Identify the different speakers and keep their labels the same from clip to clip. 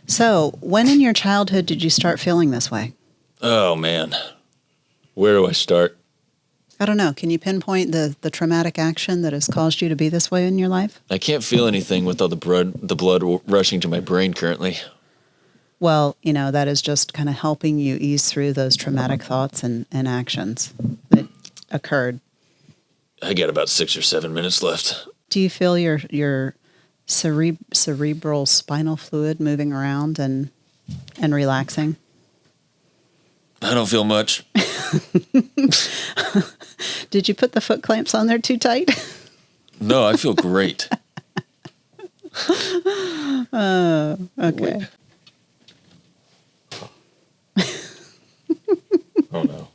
Speaker 1: So, when in your childhood did you start feeling this way?
Speaker 2: Oh, man. Where do I start?
Speaker 1: I don't know. Can you pinpoint the traumatic action that has caused you to be this way in your life?
Speaker 2: I can't feel anything with all the blood rushing to my brain currently.
Speaker 1: Well, that is just kind of helping you ease through those traumatic thoughts and actions that occurred.
Speaker 2: I got about 6 or 7 minutes left.
Speaker 1: Do you feel your cerebral spinal fluid moving around and relaxing?
Speaker 2: I don't feel much.
Speaker 1: Did you put the foot clamps on there too tight?
Speaker 2: No, I feel great.
Speaker 1: Okay.
Speaker 2: Oh, no.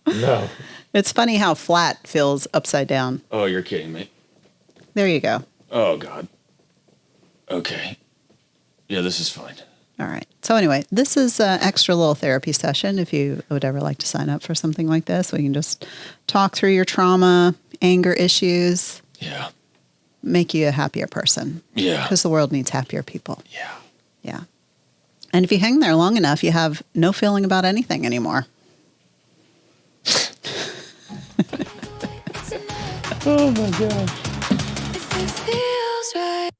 Speaker 2: No.
Speaker 1: It's funny how flat feels upside down.
Speaker 2: Oh, you're kidding me.
Speaker 1: There you go.
Speaker 2: Oh, God. Okay. Yeah, this is fine.
Speaker 1: All right. So anyway, this is an extra little therapy session. If you would ever like to sign up for something like this, we can just talk through your trauma, anger issues.
Speaker 2: Yeah.
Speaker 1: Make you a happier person.
Speaker 2: Yeah.
Speaker 1: Because the world needs happier people.
Speaker 2: Yeah.
Speaker 1: Yeah. And if you hang there long enough, you have no feeling about anything anymore.
Speaker 2: Oh, my gosh.
Speaker 3: It feels right.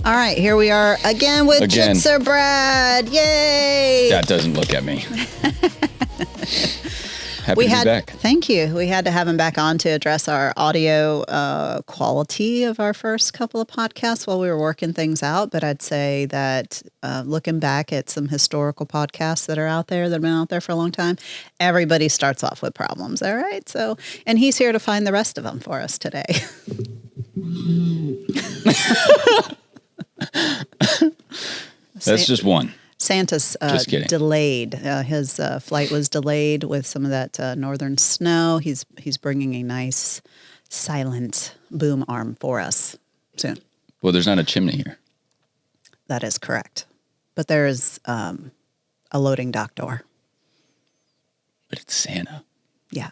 Speaker 1: All right, here we are again with Gixxerbrad. Yay!
Speaker 4: That doesn't look at me. Happy to be back.
Speaker 1: Thank you. We had to have him back on to address our audio quality of our first couple of podcasts while we were working things out. But I'd say that looking back at some historical podcasts that are out there, that have been out there for a long time, everybody starts off with problems. All right. So, and he's here to find the rest of them for us today.
Speaker 4: That's just one.
Speaker 1: Santa's
Speaker 4: Just kidding.
Speaker 1: delayed. His flight was delayed with some of that northern snow. He's bringing a nice silent boom arm for us soon.
Speaker 4: Well, there's not a chimney here.
Speaker 1: That is correct. But there is a loading dock door.
Speaker 4: But it's Santa.
Speaker 1: Yeah.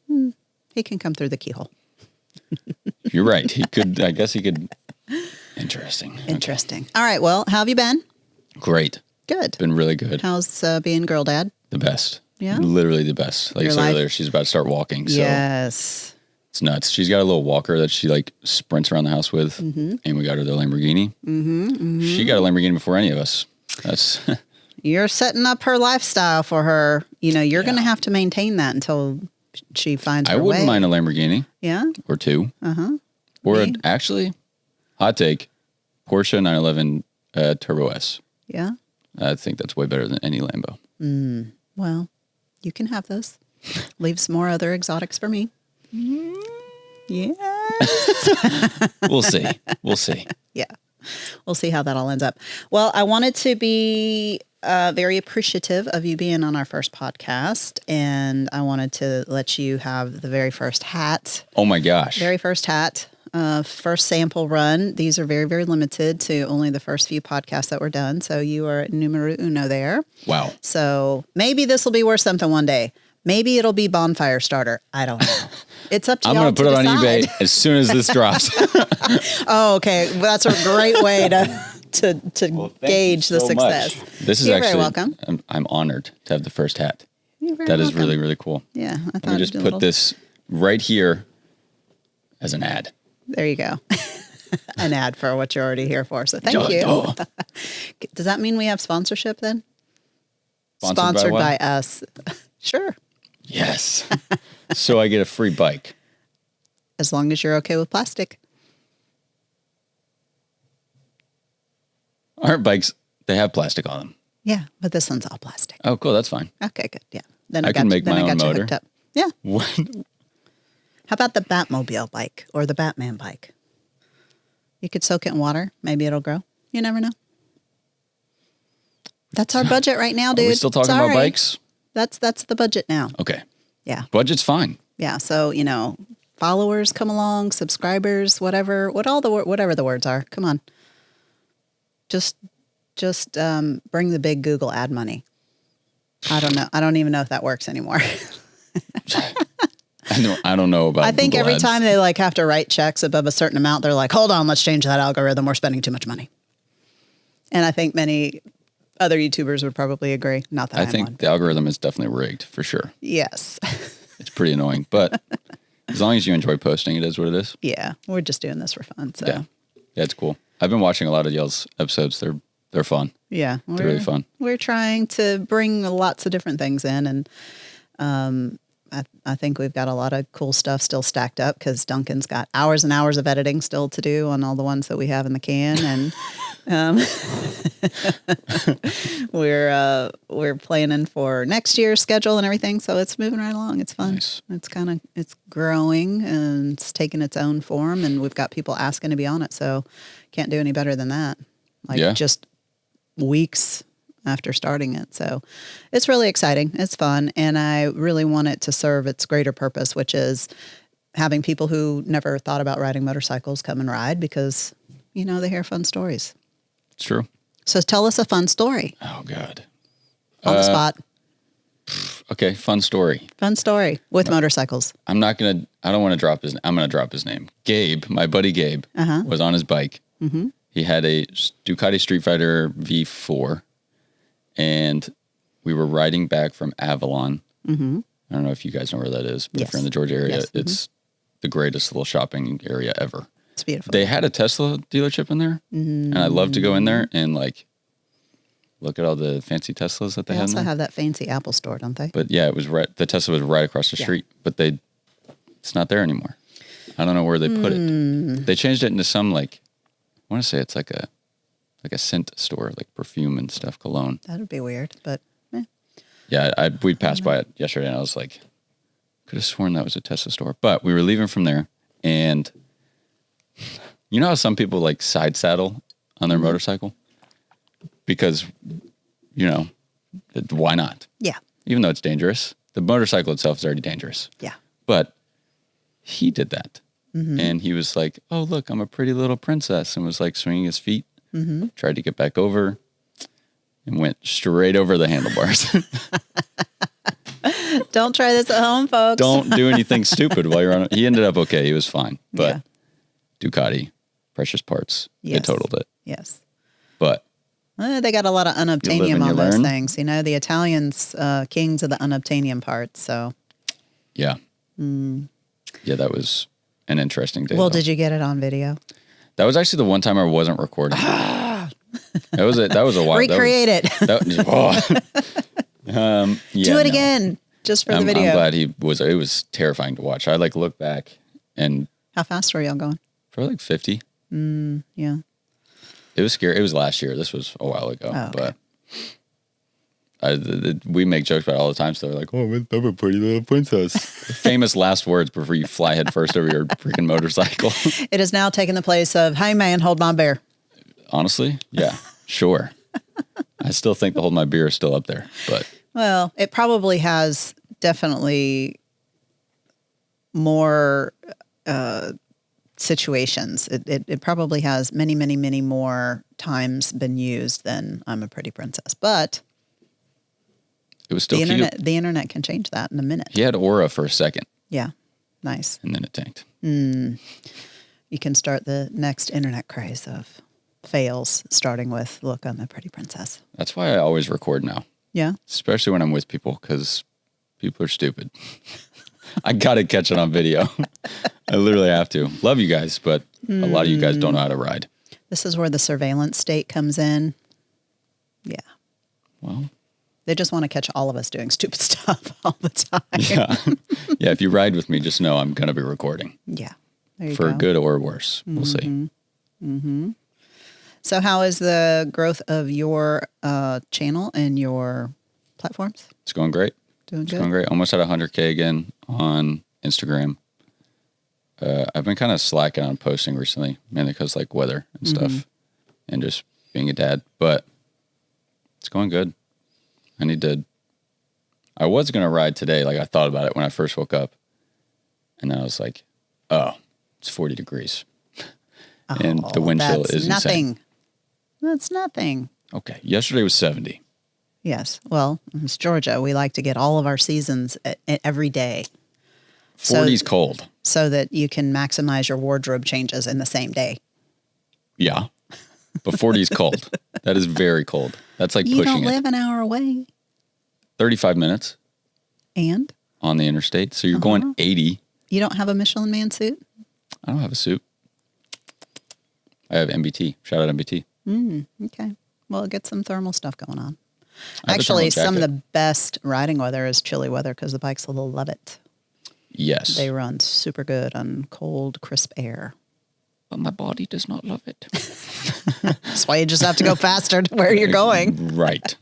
Speaker 1: He can come through the keyhole.
Speaker 4: You're right. He could, I guess he could. Interesting.
Speaker 1: Interesting. All right. Well, how have you been?
Speaker 4: Great.
Speaker 1: Good.
Speaker 4: Been really good.
Speaker 1: How's being girl dad?
Speaker 4: The best.
Speaker 1: Yeah?
Speaker 4: Literally the best. Like
Speaker 1: Your
Speaker 4: I said
Speaker 1: life?
Speaker 4: earlier, she's about to start walking. So
Speaker 1: Yes.
Speaker 4: it's nuts. She's got a little walker that she like sprints around the house with.
Speaker 1: Mm-hmm.
Speaker 4: And we got her the Lamborghini.
Speaker 1: Mm-hmm. Mm-hmm.
Speaker 4: She got a Lamborghini before any of us. That's
Speaker 1: You're setting up her lifestyle for her. You're going to have to maintain that until she finds her
Speaker 4: I wouldn't
Speaker 1: way.
Speaker 4: mind a Lamborghini.
Speaker 1: Yeah?
Speaker 4: Or two.
Speaker 1: Uh-huh.
Speaker 4: Or
Speaker 1: Me?
Speaker 4: actually, hot take, Porsche 911 Turbo S.
Speaker 1: Yeah?
Speaker 4: I think that's way better than any Lambo.
Speaker 1: Well, you can have those. Leave some more other exotics for me. Yeah.
Speaker 4: We'll see. We'll see.
Speaker 1: Yeah. We'll see how that all ends up. Well, I wanted to be very appreciative of you being on our first podcast, and I wanted to let you have the very first hat.
Speaker 4: Oh my gosh.
Speaker 1: Very first hat. First sample run. These are very, very limited to only the first few podcasts that were done. So you are numero uno there.
Speaker 4: Wow.
Speaker 1: So maybe this will be worth something one day. Maybe it'll be bonfire starter. I don't know. It's up to
Speaker 4: I'm
Speaker 1: y'all
Speaker 4: going to put it on
Speaker 1: decide.
Speaker 4: eBay as soon as this drops.
Speaker 1: Oh, okay. Well, that's a great way to gauge the success.
Speaker 4: This is
Speaker 1: You're
Speaker 4: actually,
Speaker 1: very welcome.
Speaker 4: I'm honored to have the first hat.
Speaker 1: You're very
Speaker 4: That is
Speaker 1: welcome.
Speaker 4: really, really cool.
Speaker 1: Yeah. I thought
Speaker 4: Let me just put this right here as an ad.
Speaker 1: There you go. An ad for what you're already here for. So thank you.
Speaker 4: Oh.
Speaker 1: Does that mean we have sponsorship then?
Speaker 4: Sponsored by what?
Speaker 1: us. Sure.
Speaker 4: Yes. So I get a free bike.
Speaker 1: As long as you're okay with plastic.
Speaker 4: Our bikes, they have plastic on them.
Speaker 1: Yeah, but this one's all plastic.
Speaker 4: Oh, cool. That's fine.
Speaker 1: Okay, good. Yeah. Then
Speaker 4: I can make my own
Speaker 1: you
Speaker 4: motor.
Speaker 1: hooked up. Yeah.
Speaker 4: What?
Speaker 1: How about the Batmobile bike or the Batman bike? You could soak it in water. Maybe it'll grow. You never know. That's our budget right now, dude.
Speaker 4: Are we still talking about bikes?
Speaker 1: That's the budget now.
Speaker 4: Okay.
Speaker 1: Yeah.
Speaker 4: Budget's fine.
Speaker 1: Yeah. So, followers come along, subscribers, whatever the words are. Come on. Just bring the big Google ad money. I don't know. I don't even know if that works anymore.
Speaker 4: I don't know about
Speaker 1: I think
Speaker 4: Google
Speaker 1: every
Speaker 4: Ads.
Speaker 1: time they like have to write checks above a certain amount, they're like, hold on, let's change that algorithm. We're spending too much money. And I think many other YouTubers would probably agree. Not that
Speaker 4: I
Speaker 1: I'm
Speaker 4: think
Speaker 1: one.
Speaker 4: the algorithm is definitely rigged for sure.
Speaker 1: Yes.
Speaker 4: It's pretty annoying, but as long as you enjoy posting, it is what it is.
Speaker 1: Yeah. We're just doing this for fun. So
Speaker 4: Yeah, it's cool. I've been watching a lot of Yale's episodes. They're fun.
Speaker 1: yeah,
Speaker 4: They're really fun.
Speaker 1: We're trying to bring lots of different things in, and I think we've got a lot of cool stuff still stacked up because Duncan's got hours and hours of editing still to do on all the ones that we have in the can, and we're planning for next year's schedule and everything. So it's moving right along. It's fun.
Speaker 4: Nice.
Speaker 1: It's growing and it's taking its own form, and we've got people asking to be on it. So can't do any better than that. Just weeks after starting it. So it's really exciting. It's fun. And I really want it to serve its greater purpose, which is having people who never thought about riding motorcycles come and ride because, they hear fun stories.
Speaker 4: It's true.
Speaker 1: So tell us a fun story
Speaker 4: Oh God.
Speaker 1: on the spot.
Speaker 4: Okay, fun story.
Speaker 1: Fun story with motorcycles.
Speaker 4: I don't want to drop I'm going to drop his name. Gabe, my buddy Gabe, was on his bike. Mm-hmm. He had a Ducati Street Fighter V4, and we were riding back from Avalon. Mm-hmm. I don't know if you guys know where that is, but if you're in the Georgia area,
Speaker 1: Yes.
Speaker 4: it's the greatest little shopping area ever.
Speaker 1: It's beautiful.
Speaker 4: They had a Tesla dealership in there, and I love to go in there and look at all the fancy Teslas that they
Speaker 1: They
Speaker 4: had in
Speaker 1: also
Speaker 4: there.
Speaker 1: have that fancy Apple store, don't they?
Speaker 4: But yeah, it was right. The Tesla was right across the street, but it's not there anymore. I don't know where they put it. They changed it into some I want to say it's like a scent store, like perfume and stuff, cologne.
Speaker 1: That would be weird, but
Speaker 4: Yeah, we passed by it yesterday, and I was like, could have sworn that was a Tesla store. But we were leaving from there, and you know how some people side saddle on their motorcycle because why not?
Speaker 1: yeah.
Speaker 4: Even though it's dangerous, the motorcycle itself is already dangerous.
Speaker 1: Yeah.
Speaker 4: But he did that. And he was like, oh, look, I'm a pretty little princess. And was swinging his feet, tried to get back over and went straight over the handlebars.
Speaker 1: Don't try this at home, folks.
Speaker 4: Don't do anything stupid while you're on it. He ended up okay. He was fine. But
Speaker 1: Yeah.
Speaker 4: Ducati, precious parts. They
Speaker 1: Yes.
Speaker 4: totaled it.
Speaker 1: Yes.
Speaker 4: But
Speaker 1: They got a lot of
Speaker 4: You live
Speaker 1: unobtainium
Speaker 4: and
Speaker 1: on
Speaker 4: you
Speaker 1: those
Speaker 4: learn.
Speaker 1: things. The Italians, kings of the unobtainium parts. So,
Speaker 4: yeah. Yeah, that was an interesting day.
Speaker 1: well,
Speaker 4: though.
Speaker 1: did you get it on video?
Speaker 4: That was actually the one time I wasn't recording. That was a while.
Speaker 1: Recreate it.
Speaker 4: Yeah,
Speaker 1: Do it
Speaker 4: no.
Speaker 1: again, just for the
Speaker 4: I'm
Speaker 1: video.
Speaker 4: glad he was. It was terrifying to watch. I look back and
Speaker 1: How fast were y'all going?
Speaker 4: for 50.
Speaker 1: Yeah.
Speaker 4: It was scary. It was last year. This was a while ago.
Speaker 1: Oh, okay.
Speaker 4: But we make jokes about it all the time. So they're like, "Oh, I'm a pretty little princess." Famous last words before you fly head first over your freaking motorcycle.
Speaker 1: It has now taken the place of, hey, man, hold my beer.
Speaker 4: Honestly, yeah, sure. I still think the hold my beer is still up there, but
Speaker 1: Well, it probably has definitely more situations. It probably has many, many, many more times been used than I'm a pretty princess. But
Speaker 4: it was still
Speaker 1: the
Speaker 4: cute.
Speaker 1: internet can change that in a minute.
Speaker 4: He had aura for a second,
Speaker 1: Yeah. Nice.
Speaker 4: and then it tanked.
Speaker 1: You can start the next internet craze of fails, starting with, look, I'm a pretty princess.
Speaker 4: That's why I always record now,
Speaker 1: Yeah.
Speaker 4: especially when I'm with people, because people are stupid. I got to catch it on video. I literally have to. Love you guys, but a lot of you guys don't know how to ride.
Speaker 1: This is where the surveillance state comes in. Yeah.
Speaker 4: Well,
Speaker 1: They just want to catch all of us doing stupid stuff all the time.
Speaker 4: yeah. Yeah, if you ride with me, just know I'm going to be recording
Speaker 1: Yeah. There you
Speaker 4: for
Speaker 1: go.
Speaker 4: good or worse. We'll see.
Speaker 1: So how is the growth of your channel and your platforms?
Speaker 4: It's going great.
Speaker 1: Doing
Speaker 4: It's
Speaker 1: good?
Speaker 4: going great. Almost at 100K again on Instagram. I've been kind of slacking on posting recently, mainly because weather and stuff and just being a dad, but it's going good. I was going to ride today. I thought about it when I first woke up, and then I was like, oh, it's 40 degrees. And the wind chill
Speaker 1: that's
Speaker 4: is
Speaker 1: nothing.
Speaker 4: insane.
Speaker 1: That's nothing.
Speaker 4: Okay. Yesterday was 70.
Speaker 1: Yes. Well, it's Georgia. We like to get all of our seasons every day.
Speaker 4: 40's cold.
Speaker 1: So that you can maximize your wardrobe changes in the same day.
Speaker 4: Yeah. But 40's cold. That is very cold. That's like
Speaker 1: You
Speaker 4: pushing
Speaker 1: don't live an hour away.
Speaker 4: 35 minutes
Speaker 1: And?
Speaker 4: on the interstate. So you're going 80.
Speaker 1: You don't have a Michelin Man suit?
Speaker 4: I don't have a suit. I have MBT. Shout out MBT.
Speaker 1: Okay. Well, get some thermal stuff going on.
Speaker 4: I have a
Speaker 1: Actually,
Speaker 4: thermal
Speaker 1: some of
Speaker 4: jacket.
Speaker 1: the best riding weather is chilly weather because the bikes will love it.
Speaker 4: Yes.
Speaker 1: They run super good on cold, crisp air.
Speaker 4: But my body does not love it.
Speaker 1: That's why you just have to go faster to where you're going.
Speaker 4: Right.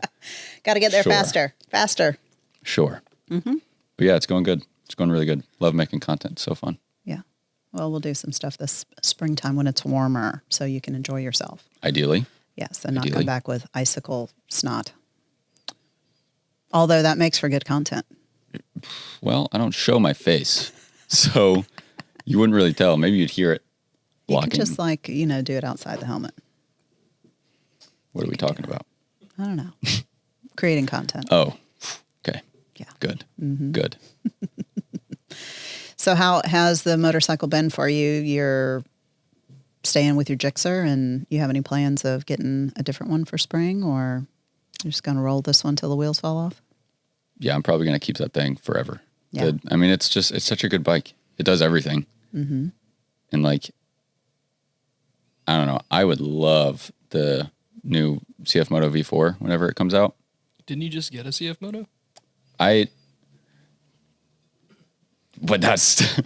Speaker 1: Got to get there
Speaker 4: Sure.
Speaker 1: faster.
Speaker 4: Sure. Mm-hmm. But yeah, it's going good. It's going really good. Love making content. So fun.
Speaker 1: Yeah. Well, we'll do some stuff this springtime when it's warmer so you can enjoy yourself.
Speaker 4: Ideally.
Speaker 1: Yes, and not
Speaker 4: Ideally.
Speaker 1: come back with icicle snot. Although that makes for good content.
Speaker 4: Well, I don't show my face. So you wouldn't really tell. Maybe you'd hear it
Speaker 1: You
Speaker 4: blocking.
Speaker 1: can just do it outside the helmet.
Speaker 4: What are we talking about?
Speaker 1: I don't know. Creating content.
Speaker 4: Oh, okay.
Speaker 1: Yeah.
Speaker 4: Good.
Speaker 1: Mm-hmm.
Speaker 4: Good.
Speaker 1: So how has the motorcycle been for you? You're staying with your Gixxer, and you have any plans of getting a different one for spring, or you're just going to roll this one till the wheels fall off?
Speaker 4: Yeah, I'm probably going to keep that thing forever.
Speaker 1: Yeah.
Speaker 4: I mean, it's such a good bike. It does everything. Mm-hmm. And like, I don't know. I would love the new CF Moto V4 whenever it comes out.
Speaker 5: Didn't you just get a CF Moto?
Speaker 4: But that's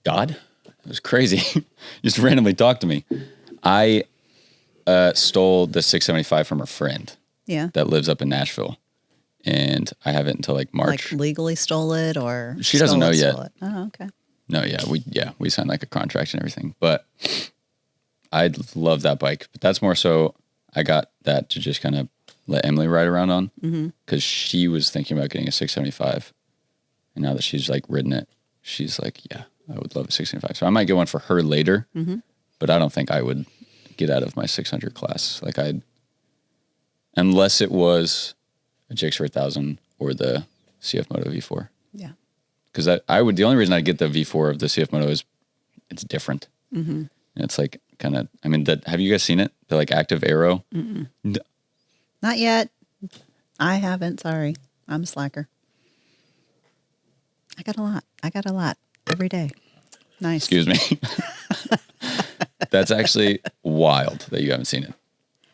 Speaker 4: God. It was crazy. He just randomly talked to me. I stole the 675 from a friend
Speaker 1: Yeah.
Speaker 4: that lives up in Nashville, and I have it until like March.
Speaker 1: Like legally stole it, or
Speaker 4: She doesn't know yet.
Speaker 1: stole it? Oh, okay.
Speaker 4: No, we signed like a contract and everything. But I love that bike. But that's more so I got that to just kind of let Emily ride around on because she was thinking about getting a 675, and now that she's like ridden it, she's like, yeah, I would love a 675. So I might get one for her later, but I don't think I would get out of my 600 class. Like unless it was a Gixxer 1000 or the CF Moto V4.
Speaker 1: Yeah.
Speaker 4: Because the only reason I get the V4 of the CF Moto is it's different. Mm-hmm. And it's like kind of, I mean, have you guys seen it? The like active aero?
Speaker 1: Not yet. I haven't. Sorry. I'm a slacker. I got a lot every day. Nice.
Speaker 4: Excuse me. That's actually wild that you haven't seen it.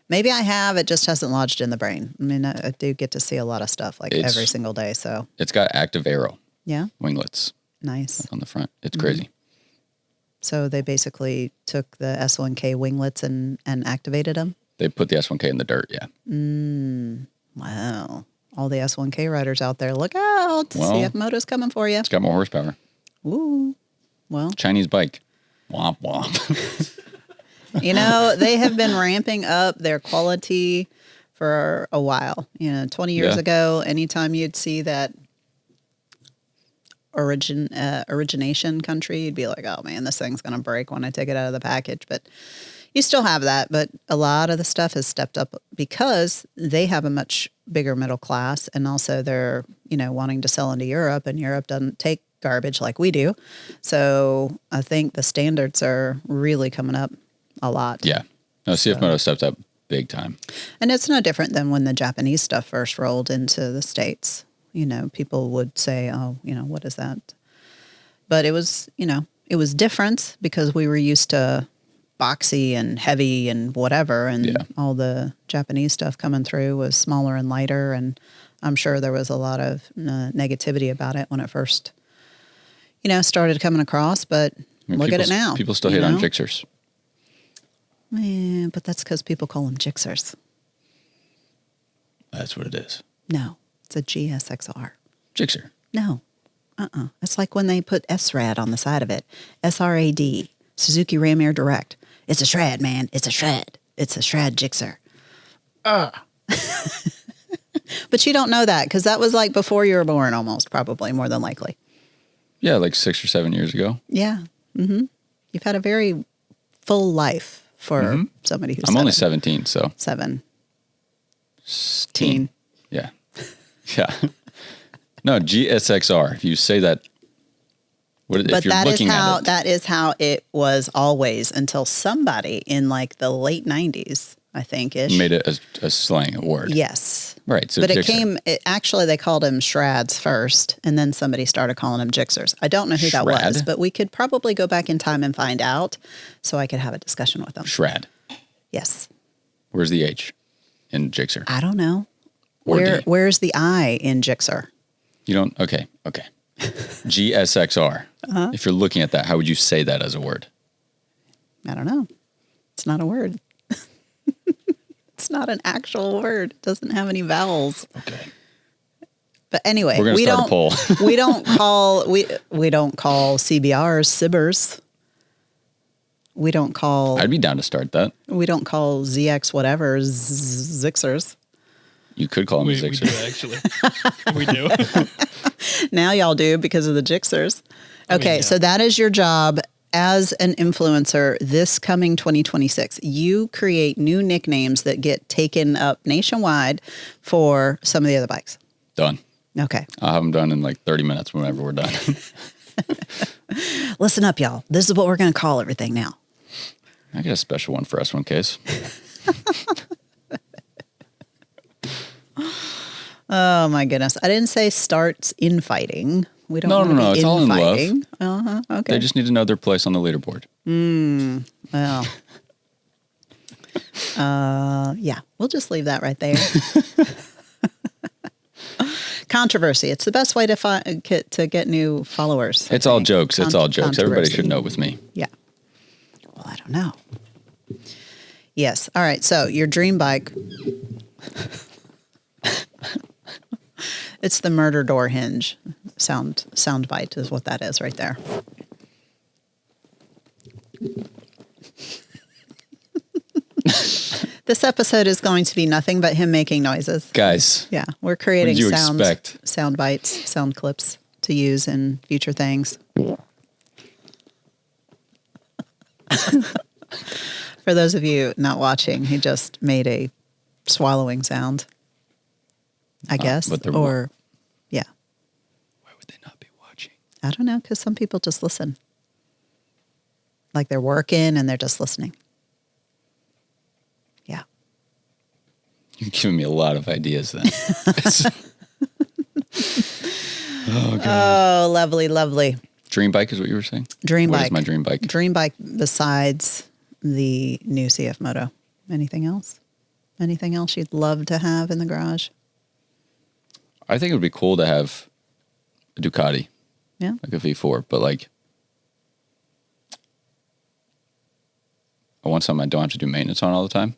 Speaker 1: Maybe I have. It just hasn't lodged in the brain. I mean, I do get to see a lot of stuff like every single day. So
Speaker 4: It's got active aero
Speaker 1: yeah,
Speaker 4: winglets
Speaker 1: nice.
Speaker 4: on the front. It's crazy.
Speaker 1: So they basically took the S1K winglets and activated them.
Speaker 4: They put the S1K in the dirt. Yeah.
Speaker 1: Wow. All the S1K riders out there, look out.
Speaker 4: Well,
Speaker 1: CF Moto's coming for you.
Speaker 4: It's got more horsepower.
Speaker 1: Ooh. Well,
Speaker 4: Chinese bike. Womp womp.
Speaker 1: they have been ramping up their quality for a while. 20 years
Speaker 4: Yeah.
Speaker 1: ago, anytime you'd see that origination country, you'd be like, oh man, this thing's going to break when I take it out of the package. But you still have that. But a lot of the stuff has stepped up because they have a much bigger middle class. And also they're, wanting to sell into Europe, and Europe doesn't take garbage like we do. So I think the standards are really coming up a lot.
Speaker 4: Yeah. No, CF Moto stepped up big time.
Speaker 1: And it's no different than when the Japanese stuff first rolled into the States. People would say, oh, what is that? But it was, it was different because we were used to boxy and heavy and whatever. And all the Japanese stuff coming through was smaller and lighter. And I'm sure there was a lot of negativity about it when it first, started coming across. But look at it now.
Speaker 4: People still hate on Gixxers.
Speaker 1: Yeah, but that's because people call them Gixxers.
Speaker 4: That's what it is.
Speaker 1: No, it's a GSX-R.
Speaker 4: Gixxer.
Speaker 1: No. It's like when they put SRAD on the side of it. SRAD. Suzuki Ram Air Direct. It's a shred, man. It's a shred. It's a shred Gixxer. But you don't know that because that was like before you were born almost, probably, more than likely.
Speaker 4: Yeah, like 6 or 7 years ago.
Speaker 1: Yeah. Mm-hmm. You've had a very full life for somebody who's
Speaker 4: I'm only 17, so.
Speaker 1: 7.
Speaker 4: Teen. Yeah. Yeah. No, GSX-R. If you say that What,
Speaker 1: But
Speaker 4: if you're
Speaker 1: that is
Speaker 4: looking
Speaker 1: how
Speaker 4: at it,
Speaker 1: that is how it was always until somebody in like the late 90s, I think ish.
Speaker 4: made it a slang word.
Speaker 1: Yes.
Speaker 4: Right. So
Speaker 1: But
Speaker 4: Gixxer.
Speaker 1: actually they called him Shrads first, and then somebody started calling him Gixxers. I don't know who that was,
Speaker 4: Shrad?
Speaker 1: but we could probably go back in time and find out so I could have a discussion with them.
Speaker 4: Shrad.
Speaker 1: Yes.
Speaker 4: Where's the H in Gixxer?
Speaker 1: I don't know.
Speaker 4: Or D.
Speaker 1: Where's the I in Gixxer?
Speaker 4: You don't? Okay. GSX-R. If you're looking at that, how would you say that as a word?
Speaker 1: I don't know. It's not a word. It's not an actual word. It doesn't have any vowels.
Speaker 4: Okay.
Speaker 1: But anyway,
Speaker 4: We're going to start a poll.
Speaker 1: we don't call CBRs Sibbers. We don't call
Speaker 4: I'd be down to start that.
Speaker 1: we don't call ZX whatever Zixers.
Speaker 4: You could call them
Speaker 5: We
Speaker 4: Gixxer.
Speaker 5: do actually. We do.
Speaker 1: Now y'all do because of the Gixxers. Okay,
Speaker 5: yeah.
Speaker 1: so that is your job as an influencer this coming 2026. You create new nicknames that get taken up nationwide for some of the other bikes.
Speaker 4: Done.
Speaker 1: Okay.
Speaker 4: I'll have them done in like 30 minutes whenever we're done.
Speaker 1: Listen up, y'all. This is what we're going to call everything now.
Speaker 4: I got a special one for S1 case.
Speaker 1: Oh my goodness. I didn't say starts infighting. We don't
Speaker 4: No,
Speaker 1: want to
Speaker 4: no, no.
Speaker 1: be
Speaker 4: It's all in love.
Speaker 1: infighting. Uh-huh. Okay.
Speaker 4: They just need to know their place on the leaderboard.
Speaker 1: Well. Yeah, we'll just leave that right there. Controversy. It's the best way to get new followers. I
Speaker 4: It's all
Speaker 1: think.
Speaker 4: jokes. It's all jokes. Everybody
Speaker 1: Controversy.
Speaker 4: should know with me.
Speaker 1: Yeah. Well, I don't know. Yes. All right. So your dream bike. It's the murder door hinge sound bite is what that is right there. This episode is going to be nothing but him making noises.
Speaker 4: Guys,
Speaker 1: Yeah, we're creating
Speaker 4: you expect?
Speaker 1: sound bites, sound clips to use in future things. For those of you not watching, he just made a swallowing sound. I guess,
Speaker 4: but they're-
Speaker 1: or yeah,
Speaker 4: why would they not be watching?
Speaker 1: I don't know, because some people just listen, like they're working and they're just listening. Yeah.
Speaker 4: You're giving me a lot of ideas then. Oh, God.
Speaker 1: Oh, lovely, lovely.
Speaker 4: Dream bike is what you were saying?
Speaker 1: Dream
Speaker 4: What
Speaker 1: bike.
Speaker 4: is my dream bike?
Speaker 1: Dream bike besides the new CF Moto. Anything else? Anything else you'd love to have in the garage?
Speaker 4: I think it would be cool to have a Ducati,
Speaker 1: Yeah.
Speaker 4: like a V4, but like I want something I don't have to do maintenance on all the time.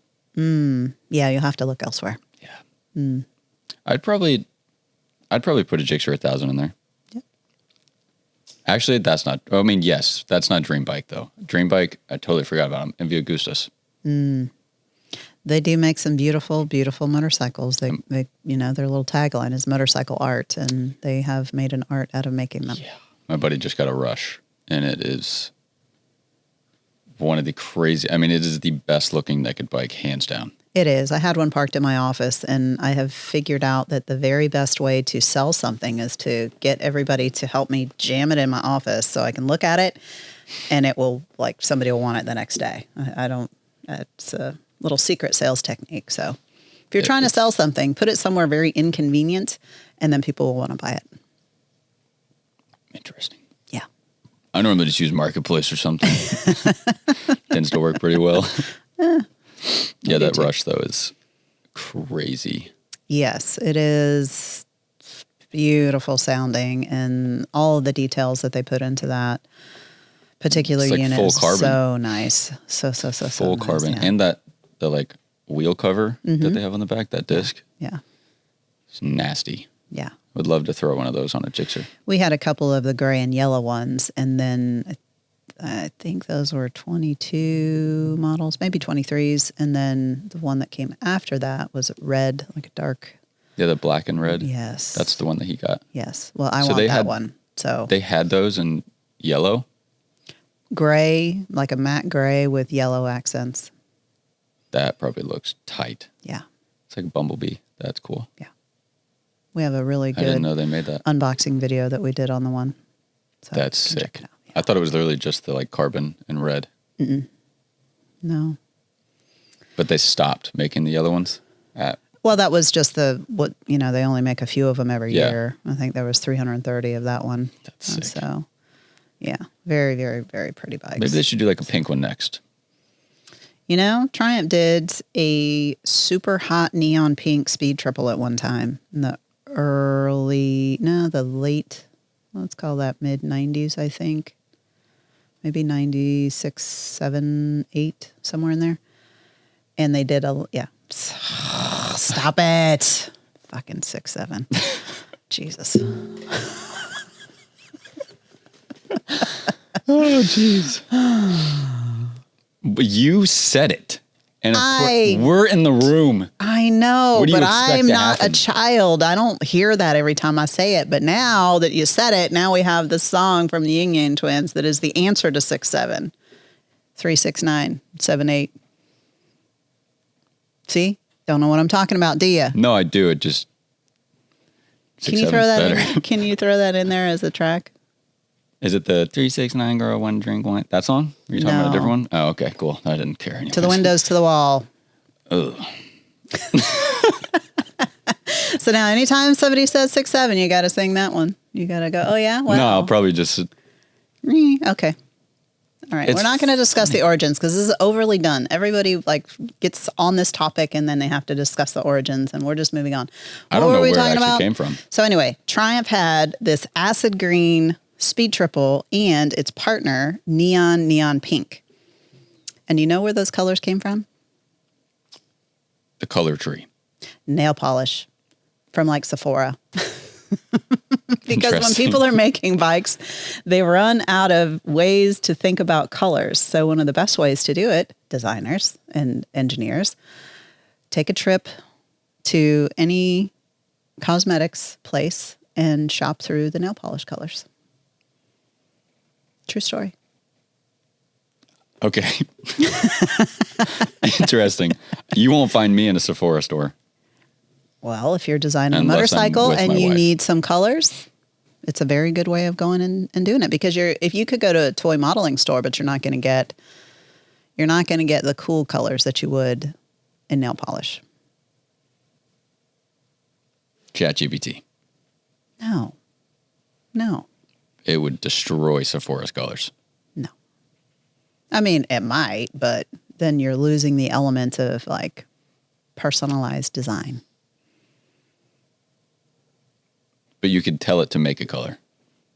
Speaker 1: Yeah, you'll have to look elsewhere.
Speaker 4: Yeah. I'd probably put a Gixxer 1000 in there.
Speaker 1: Yep.
Speaker 4: Actually, that's not. I mean, yes, that's not Dream Bike though. Dream Bike, I totally forgot about them. Envy Augustus.
Speaker 1: They do make some beautiful, beautiful motorcycles. They their little tagline is motorcycle art, and they have made an art out of making them.
Speaker 4: Yeah. My buddy just got a Rush, and it is one of the crazy. I mean, it is the best looking naked bike, hands down.
Speaker 1: It is. I had one parked in my office, and I have figured out that the very best way to sell something is to get everybody to help me jam it in my office so I can look at it, and it will, like, somebody will want it the next day. I don't, it's a little secret sales technique. So if you're trying to sell something, put it somewhere very inconvenient, and then people will want to buy it.
Speaker 4: Interesting.
Speaker 1: Yeah.
Speaker 4: I normally just use Marketplace or something. Tends to work pretty well. Yeah, that Rush though is crazy.
Speaker 1: Yes, it is beautiful sounding, and all of the details that they put into that particular
Speaker 4: It's like
Speaker 1: unit
Speaker 4: full
Speaker 1: is
Speaker 4: carbon.
Speaker 1: so nice. So
Speaker 4: Full
Speaker 1: nice,
Speaker 4: carbon.
Speaker 1: yeah.
Speaker 4: And the like wheel cover that they have on the back, that disc,
Speaker 1: Yeah.
Speaker 4: it's nasty.
Speaker 1: Yeah.
Speaker 4: Would love to throw one of those on a Gixxer.
Speaker 1: We had a couple of the gray and yellow ones, and then I think those were 22 models, maybe 23s, and then the one that came after that was red, like a dark.
Speaker 4: Yeah, the black and red.
Speaker 1: Yes.
Speaker 4: That's the one that he got.
Speaker 1: Yes. Well, I
Speaker 4: So
Speaker 1: want
Speaker 4: they
Speaker 1: that
Speaker 4: had-
Speaker 1: one. So
Speaker 4: They had those in yellow.
Speaker 1: gray, like a matte gray with yellow accents.
Speaker 4: That probably looks tight.
Speaker 1: Yeah.
Speaker 4: It's like a bumblebee. That's cool.
Speaker 1: We have a really
Speaker 4: I didn't
Speaker 1: good
Speaker 4: know they made that.
Speaker 1: unboxing video that we did on the one. So
Speaker 4: That's
Speaker 1: you can check
Speaker 4: sick.
Speaker 1: it out. Yeah.
Speaker 4: I thought it was literally just the like carbon and red,
Speaker 1: No.
Speaker 4: but they stopped making the other ones.
Speaker 1: Well, that was just they only make a few of them every
Speaker 4: Yeah.
Speaker 1: year. I think there was 330 of that one.
Speaker 4: That's sick.
Speaker 1: So, yeah, very, very, very pretty bikes.
Speaker 4: Maybe they should do like a pink one next.
Speaker 1: Triumph did a super hot neon pink speed triple at one time in the late, let's call that mid 90s, I think. Maybe 96, 7, 8, somewhere in there. And they did stop it. Fucking 6, 7. Jesus.
Speaker 4: Oh, jeez. But you said it. And of course, we're in the room.
Speaker 1: I know,
Speaker 4: What do you
Speaker 1: but
Speaker 4: expect
Speaker 1: I'm
Speaker 4: to
Speaker 1: not
Speaker 4: happen?
Speaker 1: a child. I don't hear that every time I say it. But now that you said it, now we have this song from the Yin Yang Twins that is the answer to 6, 7. 3, 6, 9, 7, 8. See? Don't know what I'm talking about, do you?
Speaker 4: No, I do. It just.
Speaker 1: Can you throw that in? Can you throw that in there as a track?
Speaker 4: Is it the 369 girl, one drink, one? That song? Are you talking about a
Speaker 1: No.
Speaker 4: different one? Oh, okay, cool. I didn't care anyways.
Speaker 1: To the windows, to the wall.
Speaker 4: Ugh.
Speaker 1: So now anytime somebody says 6, 7, you got to sing that one. You got to go, oh yeah? Well,
Speaker 4: No, I'll probably just.
Speaker 1: Okay. All right.
Speaker 4: It's
Speaker 1: We're not going to discuss the origins because this is overly done. Everybody gets on this topic and then they have to discuss the origins and we're just moving on.
Speaker 4: I don't
Speaker 1: What
Speaker 4: know
Speaker 1: were we
Speaker 4: where it
Speaker 1: talking
Speaker 4: actually
Speaker 1: about?
Speaker 4: came from.
Speaker 1: So anyway, Triumph had this acid green speed triple and its partner neon pink. And you know where those colors came from?
Speaker 4: The color tree.
Speaker 1: Nail polish from like Sephora. Because when
Speaker 4: Interesting.
Speaker 1: people are making bikes, they run out of ways to think about colors. So one of the best ways to do it, designers and engineers, take a trip to any cosmetics place and shop through the nail polish colors. True story.
Speaker 4: Okay. Interesting. You won't find me in a Sephora store.
Speaker 1: Well, if you're designing a
Speaker 4: Unless I'm
Speaker 1: motorcycle
Speaker 4: with
Speaker 1: and
Speaker 4: my
Speaker 1: you
Speaker 4: wife.
Speaker 1: need some colors, it's a very good way of going and doing it because if you could go to a toy modeling store, but you're not going to get the cool colors that you would in nail polish.
Speaker 4: ChatGPT.
Speaker 1: No.
Speaker 4: It would destroy Sephora's colors.
Speaker 1: No. I mean, it might, but then you're losing the element of like personalized design.
Speaker 4: But you could tell it to make a color.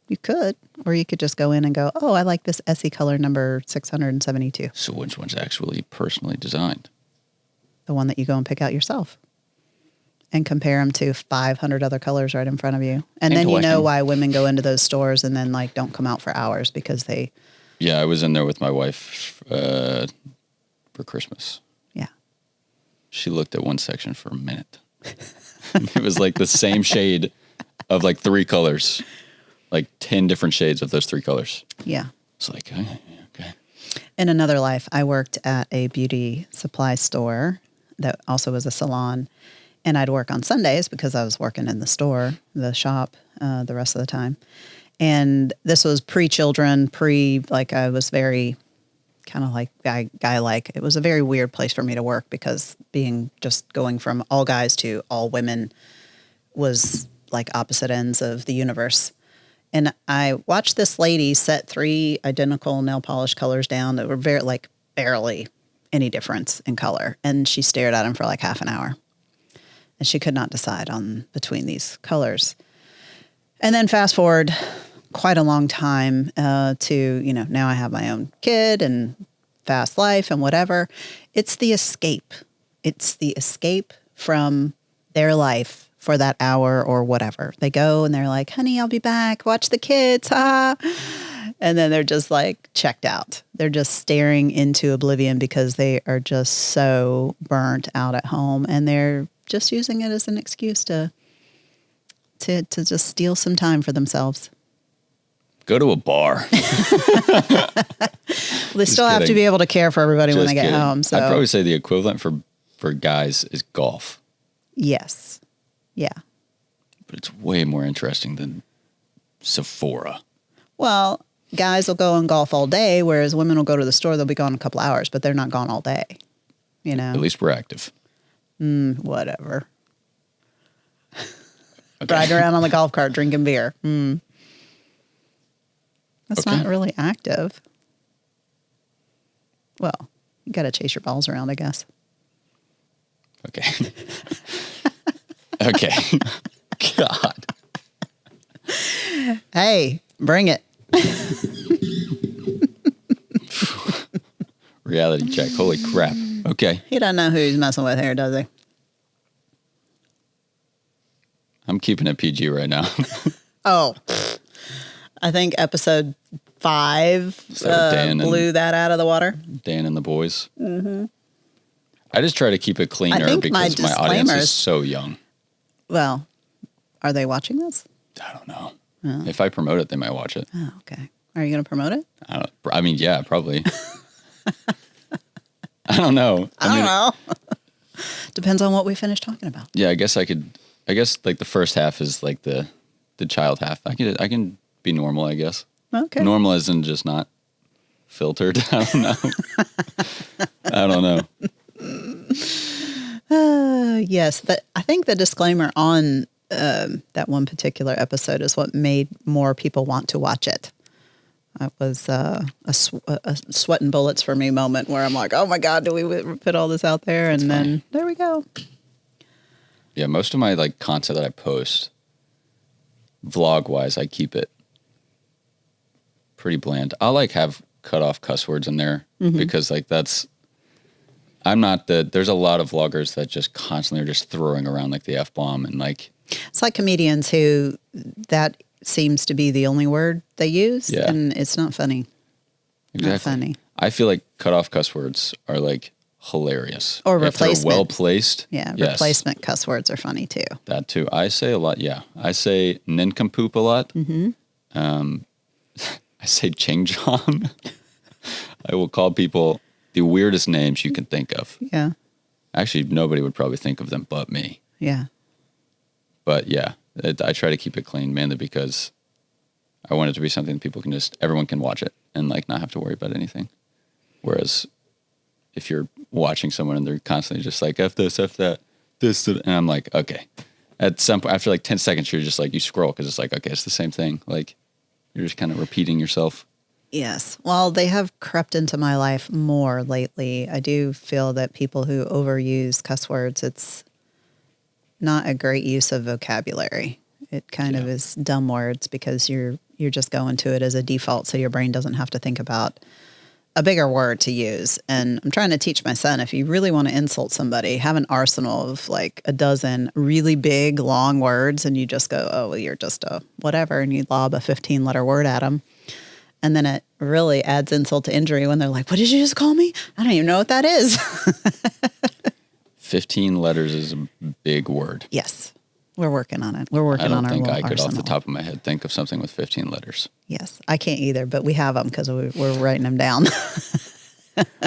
Speaker 1: You could, or you could just go in and go, oh, I like this SE color number 672.
Speaker 4: So which one's actually personally designed?
Speaker 1: The one that you go and pick out yourself and compare them to 500 other colors right in front of you. And then you know
Speaker 4: Interesting.
Speaker 1: why women go into those stores and then like don't come out for hours because they,
Speaker 4: Yeah, I was in there with my wife for Christmas.
Speaker 1: yeah.
Speaker 4: She looked at one section for a minute. It was like the same shade of like 3 colors, like 10 different shades of those 3 colors.
Speaker 1: Yeah.
Speaker 4: It's like, okay.
Speaker 1: In another life, I worked at a beauty supply store that also was a salon. And I'd work on Sundays because I was working in the store, the shop, the rest of the time. And this was pre-children, I was very kind of like guy-like. It was a very weird place for me to work because going from all guys to all women was like opposite ends of the universe. And I watched this lady set 3 identical nail polish colors down that were barely any difference in color. And she stared at them for like half an hour. And she could not decide between these colors. And then fast forward quite a long time to, now I have my own kid and fast life and whatever. It's the escape. It's the escape from their life for that hour or whatever. They go and they're like, honey, I'll be back. Watch the kids. And then they're just like checked out. They're just staring into oblivion because they are just so burnt out at home. And they're just using it as an excuse to just steal some time for themselves.
Speaker 4: Go to a bar.
Speaker 1: They still have to be able to care for everybody when
Speaker 4: Just
Speaker 1: they get
Speaker 4: kidding.
Speaker 1: home. So
Speaker 4: I'd probably say the equivalent for guys is golf.
Speaker 1: yes. Yeah.
Speaker 4: But it's way more interesting than Sephora.
Speaker 1: Well, guys will go and golf all day, whereas women will go to the store. They'll be gone a couple hours, but they're not gone all day. You know,
Speaker 4: At least we're active.
Speaker 1: whatever.
Speaker 4: Okay.
Speaker 1: Riding around on the golf cart, drinking beer. That's
Speaker 4: Okay.
Speaker 1: not really active. Well, you got to chase your balls around, I guess.
Speaker 4: Okay. Okay. God.
Speaker 1: Hey, bring it.
Speaker 4: Reality check. Holy crap. Okay.
Speaker 1: He doesn't know who he's messing with here, does he?
Speaker 4: I'm keeping it PG right now.
Speaker 1: Oh, I think episode 5
Speaker 4: So Dan
Speaker 1: blew that out of the water.
Speaker 4: Dan and the boys. Mm-hmm. I just try to keep it cleaner
Speaker 1: think my
Speaker 4: because my audience
Speaker 1: disclaimers-
Speaker 4: is so young.
Speaker 1: Well, are they watching this?
Speaker 4: I don't know. If I promote it, they might watch it.
Speaker 1: Oh, okay. Are you going to promote it?
Speaker 4: I mean, yeah, probably. I don't know.
Speaker 1: I don't know. Depends on what we finish talking about.
Speaker 4: Yeah, I guess like the first half is like the child half. I can be normal, I guess.
Speaker 1: Okay.
Speaker 4: Normal as in just not filtered. I don't know. I don't know.
Speaker 1: Yes, but I think the disclaimer on that one particular episode is what made more people want to watch it. It was a sweating bullets for me moment where I'm like, oh my God, do we put all this out there? And then there we go.
Speaker 4: Yeah, most of my like content that I post, vlog wise, I keep it pretty bland. I'll like have cut off cuss words in there because like there's a lot of vloggers that just constantly are just throwing around like the F-bomb and like.
Speaker 1: It's like comedians who that seems to be the only word they use.
Speaker 4: Yeah.
Speaker 1: And it's not funny.
Speaker 4: Exactly.
Speaker 1: Not funny.
Speaker 4: I feel like cut off cuss words are like hilarious.
Speaker 1: Or
Speaker 4: if they're
Speaker 1: replacement.
Speaker 4: well placed.
Speaker 1: Yeah,
Speaker 4: yes,
Speaker 1: replacement cuss words are funny too.
Speaker 4: That too. I say a lot. Yeah. I say nincompoop a lot. Mm-hmm. I say ching chong. I will call people the weirdest names you can think of.
Speaker 1: Yeah.
Speaker 4: Actually, nobody would probably think of them but me.
Speaker 1: Yeah.
Speaker 4: But yeah, I try to keep it clean mainly because I want it to be something everyone can watch it and like not have to worry about anything. Whereas if you're watching someone and they're constantly just like, F this, F that, this, and I'm like, okay. At some point, after like 10 seconds, you're just like, you scroll because it's like, okay, it's the same thing. Like you're just kind of repeating yourself.
Speaker 1: Yes. Well, they have crept into my life more lately. I do feel that people who overuse cuss words, it's not a great use of vocabulary. It kind of is dumb words because you're just going to it as a default, so your brain doesn't have to think about a bigger word to use. And I'm trying to teach my son, if you really want to insult somebody, have an arsenal of like a dozen really big, long words, and you just go, oh, well, you're just a whatever, and you lob a 15-letter word at them. And then it really adds insult to injury when they're like, what did you just call me? I don't even know what that is.
Speaker 4: 15 letters is a big word.
Speaker 1: Yes. We're working on it. We're working on our
Speaker 4: I don't think I could
Speaker 1: arsenal.
Speaker 4: off the top of my head think of something with 15 letters.
Speaker 1: Yes. I can't either, but we have them because we're writing them down.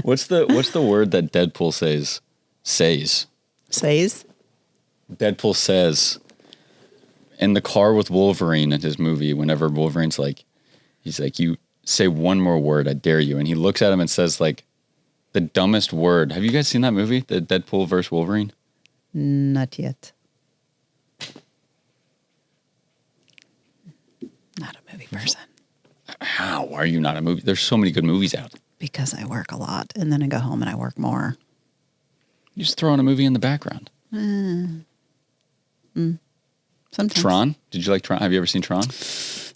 Speaker 4: What's the word that Deadpool says? Says. Deadpool says in the car with Wolverine in his movie, whenever Wolverine's like, he's like, you say one more word, I dare you. And he looks at him and says like the dumbest word. Have you guys seen that movie? The Deadpool versus Wolverine?
Speaker 1: Not yet. Not a movie person.
Speaker 4: How are you not a movie? There's so many good movies out.
Speaker 1: Because I work a lot and then I go home and I work more.
Speaker 4: You just throw on a movie in the background.
Speaker 1: Sometimes.
Speaker 4: Tron? Did you like Tron? Have you ever seen Tron?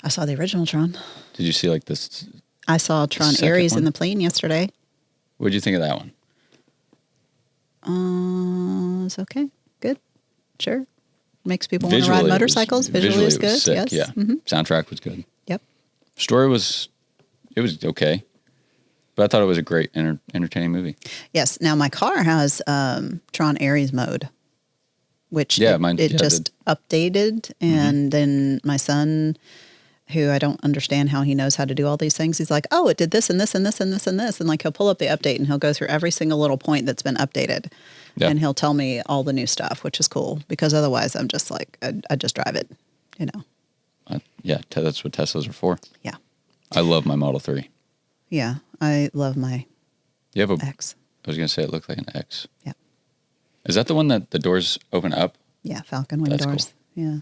Speaker 1: I saw the original Tron.
Speaker 4: Did you see like this?
Speaker 1: I saw Tron
Speaker 4: Second
Speaker 1: Ares
Speaker 4: one?
Speaker 1: in the plane yesterday.
Speaker 4: What did you think of that one?
Speaker 1: It's okay. Good. Sure. Makes people want to ride motorcycles. Visually is
Speaker 4: it
Speaker 1: good.
Speaker 4: was sick,
Speaker 1: Yes.
Speaker 4: yeah.
Speaker 1: Mm-hmm.
Speaker 4: Soundtrack was good.
Speaker 1: Yep.
Speaker 4: Story was okay, but I thought it was a great entertaining movie.
Speaker 1: Yes. Now my car has Tron Ares mode, which
Speaker 4: mine
Speaker 1: just updated, and then my son, who I don't understand how he knows how to do all these things, he's like, oh, it did this and this and this and this and this, and like he'll pull up the update and he'll go through every single little point that's been updated, and he'll tell me all the new stuff, which is cool because otherwise I'm just like I just drive it, you know.
Speaker 4: That's what Teslas are for.
Speaker 1: Yeah.
Speaker 4: I love my Model 3.
Speaker 1: Yeah, I love my
Speaker 4: You have a,
Speaker 1: X.
Speaker 4: I was going to say it looked like an X.
Speaker 1: Yeah.
Speaker 4: Is that the one that the doors open up?
Speaker 1: Yeah, Falcon wing
Speaker 4: That's
Speaker 1: doors. Cool. Yeah.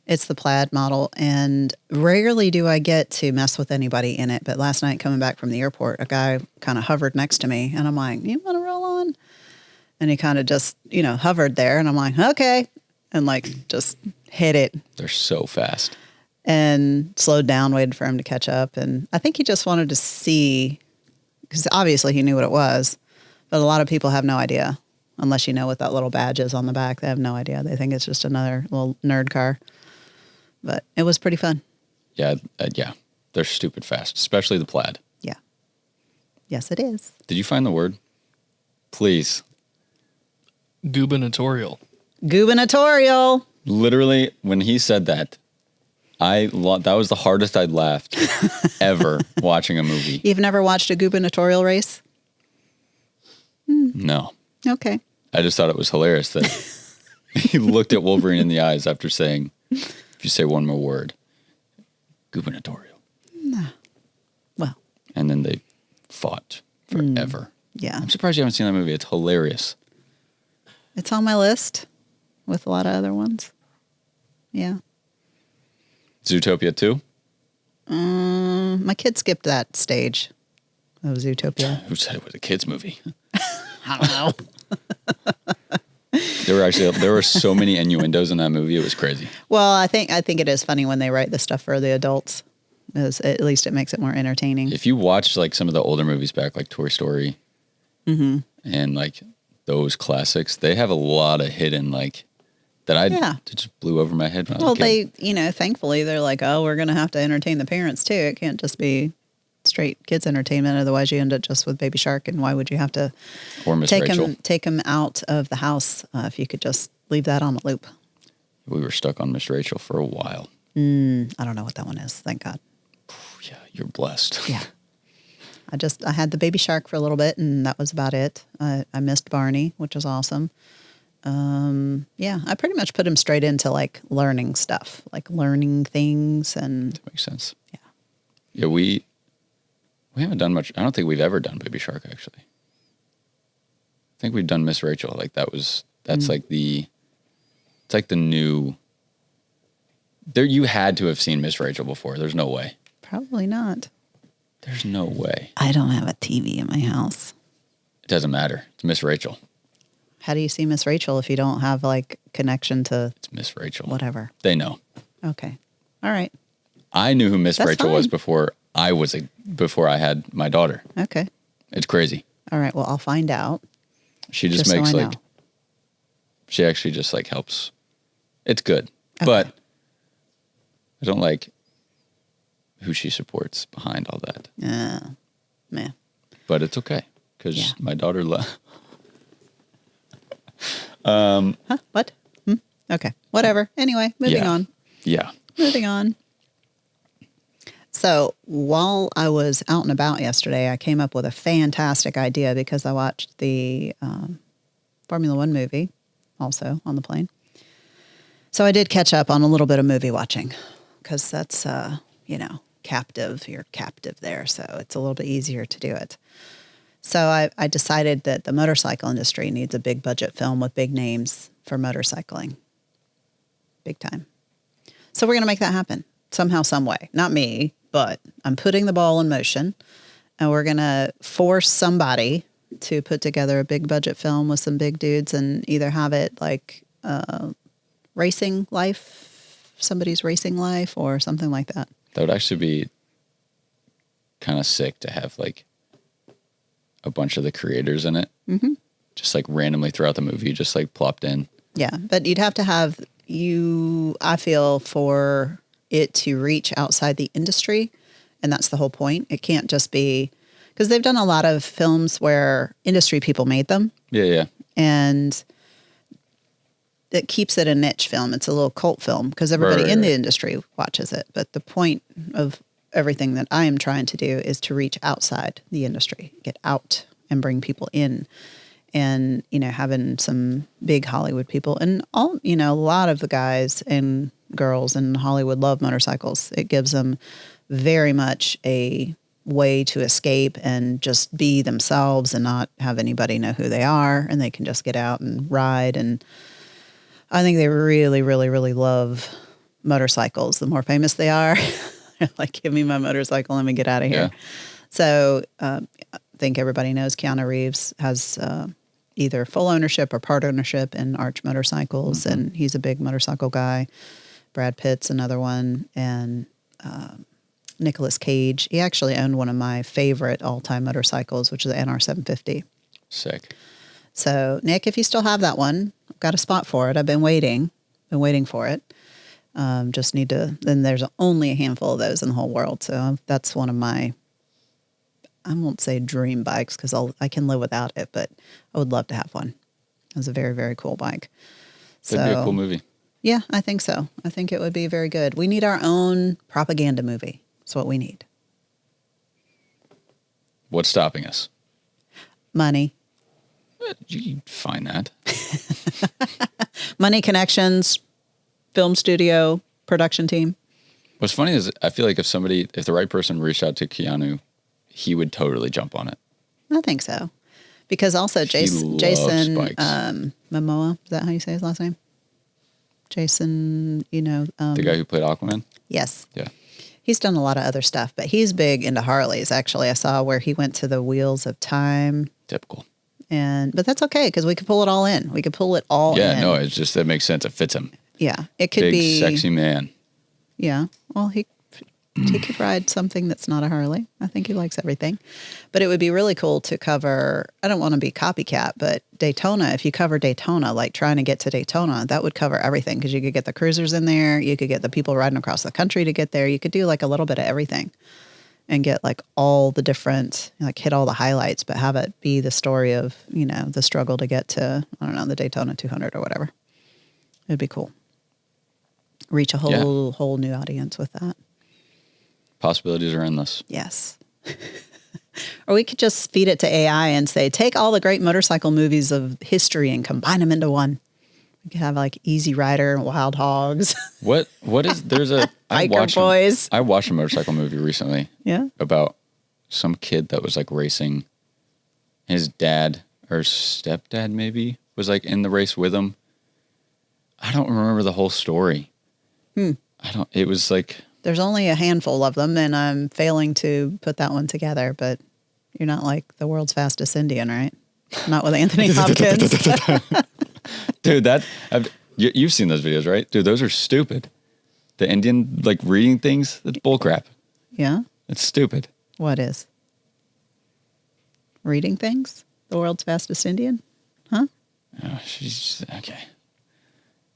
Speaker 1: It's the plaid model, and rarely do I get to mess with anybody in it. But last night, coming back from the airport, a guy kind of hovered next to me, and I'm like, "You want to roll on?" And he kind of just, hovered there, and I'm like, "Okay," and like just hit it
Speaker 4: They're so fast.
Speaker 1: and slowed down, waited for him to catch up, and I think he just wanted to see, because obviously he knew what it was, but a lot of people have no idea unless you know what that little badge is on the back. They have no idea. They think it's just another little nerd car. But it was pretty fun.
Speaker 4: Yeah, yeah. They're stupid fast, especially the plaid.
Speaker 1: Yeah. Yes, it is.
Speaker 4: Did you find the word? Please.
Speaker 5: Gubernatorial.
Speaker 1: Gubernatorial.
Speaker 4: Literally, when he said that, that was the hardest I'd laughed ever watching a movie.
Speaker 1: You've never watched a gubernatorial race?
Speaker 4: No.
Speaker 1: Okay.
Speaker 4: I just thought it was hilarious that he looked at Wolverine in the eyes after saying, if you say one more word, gubernatorial.
Speaker 1: Well,
Speaker 4: And then they fought forever.
Speaker 1: yeah.
Speaker 4: I'm surprised you haven't seen that movie. It's hilarious.
Speaker 1: It's on my list with a lot of other ones. Yeah.
Speaker 4: Zootopia 2?
Speaker 1: My kid skipped that stage of Zootopia.
Speaker 4: Who said it was a kid's movie?
Speaker 1: I don't know.
Speaker 4: There were so many innuendos in that movie. It was crazy.
Speaker 1: Well, I think it is funny when they write the stuff for the adults. At least it makes it more entertaining.
Speaker 4: If you watch like some of the older movies back, like Toy Story, and like those classics, they have a lot of hidden that just blew over my head when I was a kid.
Speaker 1: They, thankfully they're like, oh, we're going to have to entertain the parents too. It can't just be straight kids entertainment. Otherwise you end up just with Baby Shark. And why would you have to
Speaker 4: Or Miss Rachel.
Speaker 1: take them out of the house if you could just leave that on a loop?
Speaker 4: We were stuck on Miss Rachel for a while.
Speaker 1: I don't know what that one is. Thank God.
Speaker 4: Yeah, you're blessed.
Speaker 1: Yeah. I had the Baby Shark for a little bit, and that was about it. I missed Barney, which was awesome. Yeah, I pretty much put him straight into like learning stuff, like learning things, and
Speaker 4: That makes sense.
Speaker 1: Yeah.
Speaker 4: Yeah, we haven't done much. I don't think we've ever done Baby Shark, actually. I think we've done Miss Rachel. That's like it's like the new, you had to have seen Miss Rachel before. There's no way.
Speaker 1: probably not.
Speaker 4: There's no way.
Speaker 1: I don't have a TV in my house.
Speaker 4: It doesn't matter. It's Miss Rachel.
Speaker 1: How do you see Miss Rachel if you don't have like connection to
Speaker 4: It's Miss Rachel.
Speaker 1: whatever?
Speaker 4: They know.
Speaker 1: Okay. All right.
Speaker 4: I knew who Miss
Speaker 1: That's
Speaker 4: Rachel was
Speaker 1: fine.
Speaker 4: before I had my daughter.
Speaker 1: Okay.
Speaker 4: It's crazy.
Speaker 1: All right. Well, I'll find out.
Speaker 4: She just
Speaker 1: Just so
Speaker 4: makes
Speaker 1: I
Speaker 4: like,
Speaker 1: know.
Speaker 4: she actually just like helps. It's good.
Speaker 1: Okay.
Speaker 4: But I don't like who she supports behind all that.
Speaker 1: Man.
Speaker 4: But it's okay because
Speaker 1: Yeah.
Speaker 4: my daughter
Speaker 1: Huh? What? Okay. Whatever. Anyway, moving
Speaker 4: Yeah.
Speaker 1: on.
Speaker 4: Yeah.
Speaker 1: Moving on. So while I was out and about yesterday, I came up with a fantastic idea because I watched the Formula One movie also on the plane. So I did catch up on a little bit of movie watching because that's, captive. You're captive there. So it's a little bit easier to do it. So I decided that the motorcycle industry needs a big budget film with big names for motorcycling. Big time. So we're going to make that happen somehow, some way. Not me, but I'm putting the ball in motion, and we're going to force somebody to put together a big budget film with some big dudes and either have it like racing life, somebody's racing life or something like that.
Speaker 4: That would actually be kind of sick to have like a bunch of the creators in it. Mm-hmm. Just like randomly throughout the movie, just like plopped in.
Speaker 1: Yeah, but you'd have to have I feel, for it to reach outside the industry, and that's the whole point. It can't just be, because they've done a lot of films where industry people made them,
Speaker 4: Yeah.
Speaker 1: and it keeps it a niche film. It's a little cult film because everybody
Speaker 4: Right.
Speaker 1: in the industry watches it. But the point of everything that I am trying to do is to reach outside the industry, get out and bring people in. And, having some big Hollywood people and all, a lot of the guys and girls in Hollywood love motorcycles. It gives them very much a way to escape and just be themselves and not have anybody know who they are, and they can just get out and ride. And I think they really, really, really love motorcycles. The more famous they are, they're like, give me my motorcycle, let me get out of here.
Speaker 4: Yeah.
Speaker 1: So I think everybody knows Keanu Reeves has either full ownership or part ownership in Arch Motorcycles, and he's a big motorcycle guy. Brad Pitt's another one, and Nicolas Cage. He actually owned one of my favorite all-time motorcycles, which is the NR 750.
Speaker 4: Sick.
Speaker 1: So, Nick, if you still have that one, I've got a spot for it. I've been waiting for it. Just need to, then there's only a handful of those in the whole world. So that's one of my, I won't say dream bikes because I can live without it, but I would love to have one. It was a very, very cool bike.
Speaker 4: That'd be a cool movie.
Speaker 1: Yeah, I think so. I think it would be very good. We need our own propaganda movie. That's what we need.
Speaker 4: What's stopping us?
Speaker 1: Money.
Speaker 4: You can find that.
Speaker 1: Money, connections, film studio, production team.
Speaker 4: What's funny is I feel like if the right person reached out to Keanu, he would totally jump on it.
Speaker 1: I think so. Because also Jason
Speaker 4: bikes.
Speaker 1: Momoa, is that how you say his last name? Jason,
Speaker 4: The guy who played Aquaman?
Speaker 1: yes.
Speaker 4: Yeah.
Speaker 1: He's done a lot of other stuff, but he's big into Harleys. Actually, I saw where he went to the Wheels of Time.
Speaker 4: Typical.
Speaker 1: But that's okay because we could pull it all in. We could pull it all in.
Speaker 4: Yeah, no, it's just, it makes sense. It fits him.
Speaker 1: Yeah. It could
Speaker 4: Big,
Speaker 1: be
Speaker 4: sexy man.
Speaker 1: Yeah. Well, he could ride something that's not a Harley. I think he likes everything. But it would be really cool to cover, I don't want to be copycat, but Daytona, if you cover Daytona, like trying to get to Daytona, that would cover everything because you could get the cruisers in there. You could get the people riding across the country to get there. You could do like a little bit of everything and get like all the different, like hit all the highlights, but have it be the story of, the struggle to get to, I don't know, the Daytona 200 or whatever. It'd be cool. Reach a whole new audience with that.
Speaker 4: Possibilities are endless.
Speaker 1: Yes. Or we could just feed it to AI and say, take all the great motorcycle movies of history and combine them into one. We could have like Easy Rider and Wild Hogs.
Speaker 4: What is, there's a,
Speaker 1: Biker Boys.
Speaker 4: I watched a motorcycle movie recently.
Speaker 1: Yeah.
Speaker 4: About some kid that was like racing. His dad or stepdad maybe was like in the race with him. I don't remember the whole story. It was like.
Speaker 1: There's only a handful of them, and I'm failing to put that one together, but you're not like the world's fastest Indian, right? Not with Anthony Hopkins.
Speaker 4: Dude, you've seen those videos, right? Dude, those are stupid. The Indian, like, reading things, that's bullcrap.
Speaker 1: Yeah?
Speaker 4: It's stupid.
Speaker 1: What is? Reading things? The world's fastest Indian? Huh?
Speaker 4: Oh, she's, okay.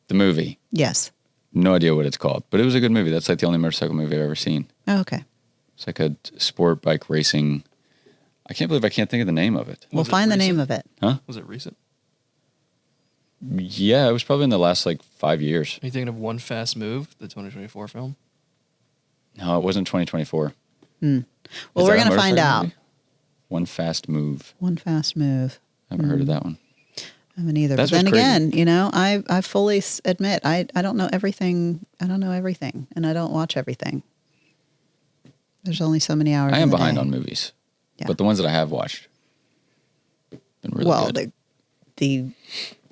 Speaker 4: The movie.
Speaker 1: Yes.
Speaker 4: No idea what it's called, but it was a good movie. That's like the only motorcycle movie I've ever seen.
Speaker 1: Oh, okay.
Speaker 4: It's like a sport bike racing. I can't believe I can't think of the name of it.
Speaker 1: We'll find the name of it.
Speaker 4: Huh?
Speaker 5: Was it recent?
Speaker 4: Yeah, it was probably in the last like 5 years.
Speaker 5: Are you thinking of One Fast Move, the 2024 film?
Speaker 4: No, it wasn't 2024.
Speaker 1: Well, we're going to find out.
Speaker 4: Movie? One Fast Move.
Speaker 1: One Fast Move.
Speaker 4: I haven't heard of that one.
Speaker 1: I haven't either.
Speaker 4: That's
Speaker 1: But then
Speaker 4: what's
Speaker 1: again, I fully admit I don't know everything. I don't know everything, and I don't watch everything. There's only so many hours.
Speaker 4: I am
Speaker 1: in the
Speaker 4: behind
Speaker 1: day.
Speaker 4: on movies,
Speaker 1: Yeah.
Speaker 4: but the ones that I have watched been really good.
Speaker 1: The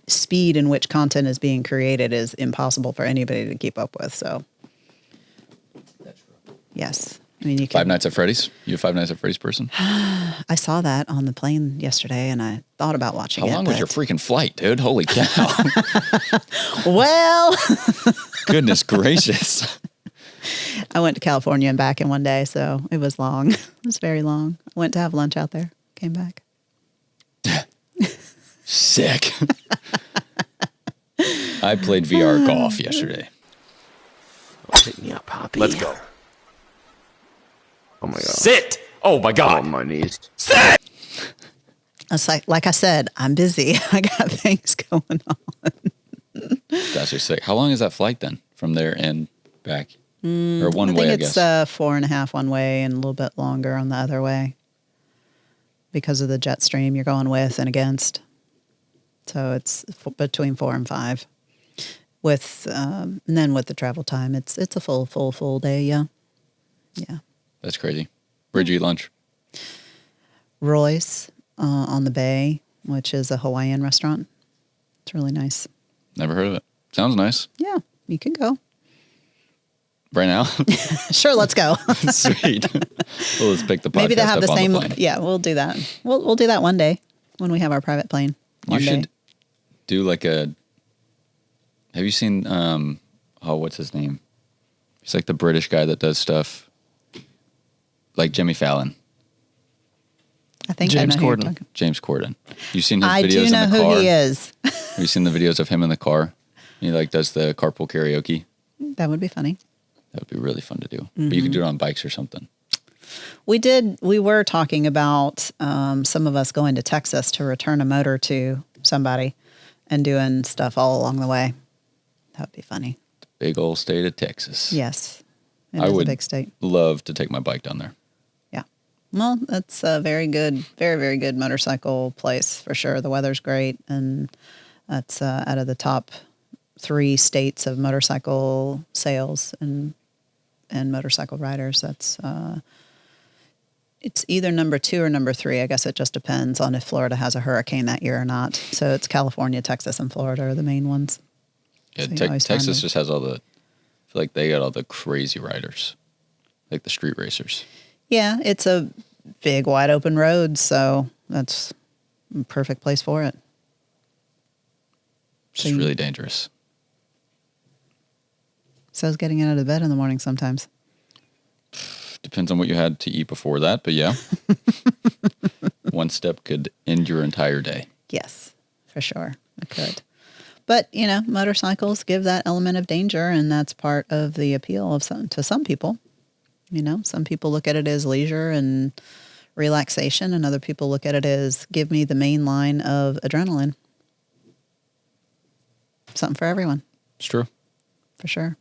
Speaker 1: speed in which content is being created is impossible for anybody to keep up with. So, yes, I mean you can.
Speaker 4: Five Nights at Freddy's. You a Five Nights at Freddy's person?
Speaker 1: I saw that on the plane yesterday, and I thought about watching it.
Speaker 4: How long was your freaking flight, dude? Holy cow!
Speaker 1: Well,
Speaker 4: Goodness gracious!
Speaker 1: I went to California and back in one day, so it was long. It was very long. I went to have lunch out there, came back.
Speaker 4: Sick. I played VR golf yesterday.
Speaker 6: Pick me up, Poppy.
Speaker 7: Let's go.
Speaker 6: Oh my god.
Speaker 7: Sit! Oh my
Speaker 6: I'm
Speaker 7: god.
Speaker 6: on my knees.
Speaker 7: Sit!
Speaker 1: It's like I said, I'm busy. I got things going on.
Speaker 4: That's just sick. How long is that flight then, from there and back, or one way? I
Speaker 1: think it's
Speaker 4: guess.
Speaker 1: 4.5 one way and a little bit longer on the other way because of the jet stream you're going with and against. So it's between 4 and 5. With and then with the travel time, it's a full day. Yeah.
Speaker 4: That's crazy. Where'd you eat lunch?
Speaker 1: Royce on the Bay, which is a Hawaiian restaurant. It's really nice.
Speaker 4: Never heard of it. Sounds nice.
Speaker 1: Yeah, you can go.
Speaker 4: Right now?
Speaker 1: Sure, let's go.
Speaker 4: Sweet. Well, let's pick the podcast
Speaker 1: Maybe they have
Speaker 4: up
Speaker 1: the
Speaker 4: on
Speaker 1: same.
Speaker 4: plane.
Speaker 1: Yeah, we'll do that. We'll do that one day when we have our private plane.
Speaker 4: You
Speaker 1: One day.
Speaker 4: should do like a. Have you seen? What's his name? He's like the British guy that does stuff. Like Jimmy Fallon.
Speaker 1: I think
Speaker 5: James
Speaker 1: I know who you're
Speaker 5: Corden.
Speaker 1: talking-
Speaker 4: James Corden. You've seen his
Speaker 1: I
Speaker 4: videos
Speaker 1: do know
Speaker 4: in the
Speaker 1: who
Speaker 4: car.
Speaker 1: he is.
Speaker 4: Have you seen the videos of him in the car? He like does the carpool karaoke.
Speaker 1: That would be funny.
Speaker 4: That would be really fun to do. But you could do it on bikes or something.
Speaker 1: We were talking about some of us going to Texas to return a motor to somebody and doing stuff all along the way. That would be funny.
Speaker 4: Big old state of Texas.
Speaker 1: Yes. It
Speaker 4: I
Speaker 1: is
Speaker 4: would
Speaker 1: a big state.
Speaker 4: love to take my bike down there.
Speaker 1: Yeah. Well, it's a very good, very, very good motorcycle place for sure. The weather's great. And that's out of the top 3 states of motorcycle sales and motorcycle riders. That's it's either number 2 or number 3. I guess it just depends on if Florida has a hurricane that year or not. So it's California, Texas, and Florida are the main ones.
Speaker 4: Yeah,
Speaker 1: So you always find
Speaker 4: Texas
Speaker 1: them.
Speaker 4: just has all the. I feel like they got all the crazy riders, like the street racers.
Speaker 1: Yeah, it's a big, wide open road, so that's a perfect place for it.
Speaker 4: It's
Speaker 1: So
Speaker 4: just
Speaker 1: you-
Speaker 4: really dangerous.
Speaker 1: So is getting out of bed in the morning sometimes.
Speaker 4: Depends on what you had to eat before that, but yeah. One step could end your entire day.
Speaker 1: Yes, for sure. It could. But, motorcycles give that element of danger, and that's part of the appeal of to some people. Some people look at it as leisure and relaxation, and other people look at it as give me the main line of adrenaline. Something for everyone,
Speaker 4: It's true.
Speaker 1: for sure.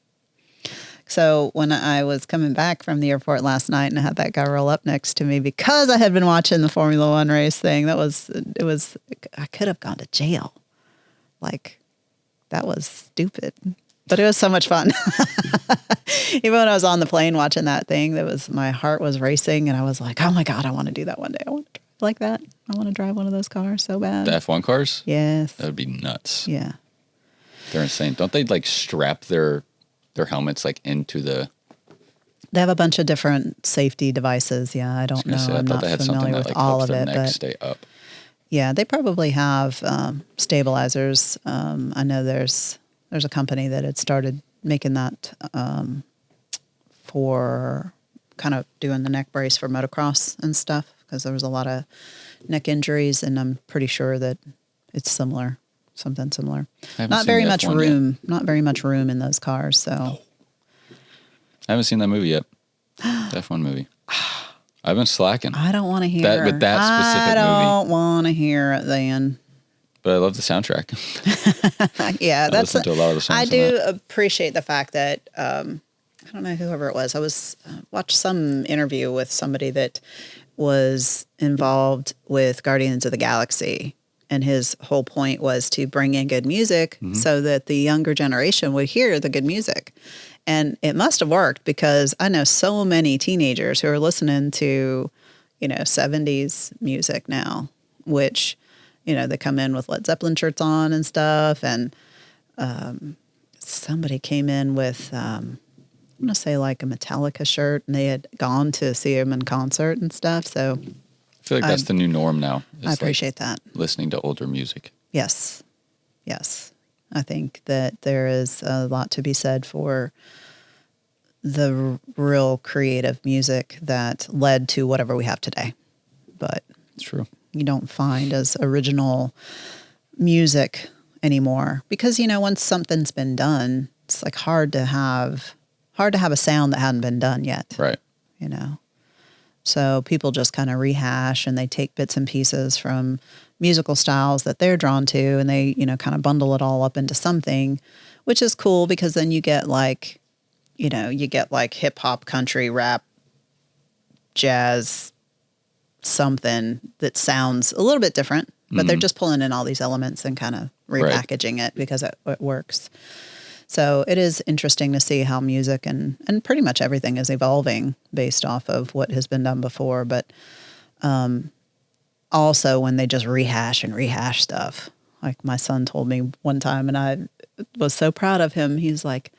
Speaker 1: So when I was coming back from the airport last night and I had that guy roll up next to me because I had been watching the Formula One race thing, I could have gone to jail. Like, that was stupid, but it was so much fun. Even when I was on the plane watching that thing, my heart was racing and I was like, oh my God, I want to do that one day. I want to drive like that. I want to drive one of those cars so bad.
Speaker 4: The F1 cars?
Speaker 1: Yes.
Speaker 4: That would be nuts.
Speaker 1: Yeah.
Speaker 4: They're insane. Don't they like strap their helmets like into the...
Speaker 1: They have a bunch of different safety devices. Yeah, I don't know.
Speaker 4: I
Speaker 1: I'm
Speaker 4: thought
Speaker 1: not
Speaker 4: they had something
Speaker 1: familiar
Speaker 4: that
Speaker 1: with
Speaker 4: like
Speaker 1: all
Speaker 4: helps
Speaker 1: of
Speaker 4: their
Speaker 1: it,
Speaker 4: neck
Speaker 1: but
Speaker 4: stay up.
Speaker 1: yeah, they probably have stabilizers. I know there's a company that had started making that for kind of doing the neck brace for motocross and stuff because there was a lot of neck injuries, and I'm pretty sure that it's similar, something similar.
Speaker 4: I haven't
Speaker 1: Not
Speaker 4: seen
Speaker 1: very
Speaker 4: the
Speaker 1: much
Speaker 4: F1 yet.
Speaker 1: room. Not very much room in those cars. So
Speaker 4: I haven't seen that movie yet. The F1 movie. I've been slacking,
Speaker 1: I don't want to hear
Speaker 4: That- with that specific
Speaker 1: I
Speaker 4: movie.
Speaker 1: don't want to hear it then.
Speaker 4: but I love the soundtrack.
Speaker 1: Yeah, that's
Speaker 4: listen to a lot of the songs
Speaker 1: I
Speaker 4: in
Speaker 1: do appreciate the fact that I don't know whoever it was. I was watched some interview with somebody that was involved with Guardians of the Galaxy, and his whole point was to bring in good music so that the younger generation would hear the good music. And it must have worked because I know so many teenagers who are listening to, 70s music now, which, they come in with Led Zeppelin shirts on and stuff. And somebody came in with, I'm going to say like a Metallica shirt, and they had gone to see him in concert and stuff. So
Speaker 4: I feel like that's the new norm now.
Speaker 1: I appreciate that.
Speaker 4: Listening to older music.
Speaker 1: Yes. Yes. I think that there is a lot to be said for the real creative music that led to whatever we have today. But
Speaker 4: It's true.
Speaker 1: you don't find as original music anymore because, once something's been done, it's like hard to have a sound that hadn't been done yet.
Speaker 4: Right.
Speaker 1: So people just kind of rehash and they take bits and pieces from musical styles that they're drawn to, and they, kind of bundle it all up into something, which is cool because then you get like hip hop, country, rap, jazz, something that sounds a little bit different, but they're just pulling in all these elements and kind of repackaging it because it works. So it is interesting to see how music and pretty much everything is evolving based off of what has been done before. But also when they just rehash stuff. Like my son told me one time, and I was so proud of him. He's like,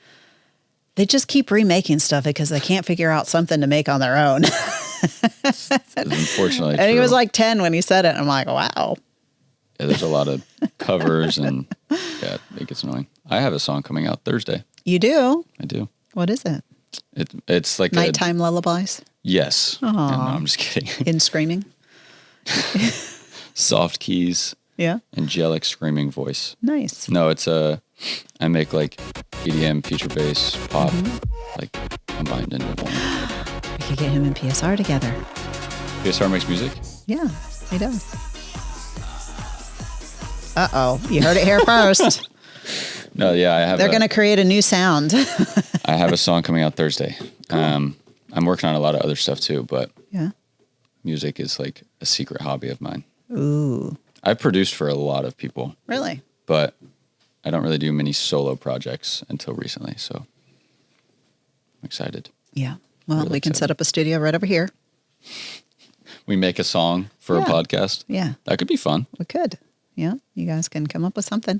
Speaker 1: they just keep remaking stuff because they can't figure out something to make on their own.
Speaker 4: Unfortunately,
Speaker 1: and he
Speaker 4: true.
Speaker 1: was like 10 when he said it. And I'm like, wow.
Speaker 4: Yeah, there's a lot of covers, and yeah, it gets annoying. I have a song coming out Thursday.
Speaker 1: You do?
Speaker 4: I do.
Speaker 1: What is it?
Speaker 4: It's like
Speaker 1: Nighttime lullabies?
Speaker 4: Yes. Yeah, no,
Speaker 1: Aw.
Speaker 4: I'm just kidding.
Speaker 1: In screaming?
Speaker 4: Soft keys,
Speaker 1: Yeah.
Speaker 4: angelic screaming voice.
Speaker 1: Nice.
Speaker 4: No, it's I make like EDM, future bass, pop, like combined into one.
Speaker 1: We could get him and PSR together.
Speaker 4: PSR makes music?
Speaker 1: Yeah, he does. Uh-oh. You heard it here first.
Speaker 4: No, yeah, I have.
Speaker 1: They're going to create a new sound.
Speaker 4: I have a song coming out Thursday. I'm working on a lot of other stuff too, but
Speaker 1: Yeah.
Speaker 4: music is like a secret hobby of mine.
Speaker 1: Ooh.
Speaker 4: I've produced for a lot of people,
Speaker 1: Really?
Speaker 4: but I don't really do many solo projects until recently, so I'm excited.
Speaker 1: Yeah. Well,
Speaker 4: Really
Speaker 1: we can
Speaker 4: excited.
Speaker 1: set up a studio right over here.
Speaker 4: We make a song for
Speaker 1: Yeah.
Speaker 4: a podcast.
Speaker 1: Yeah,
Speaker 4: That could be fun.
Speaker 1: we could. Yeah, you guys can come up with something.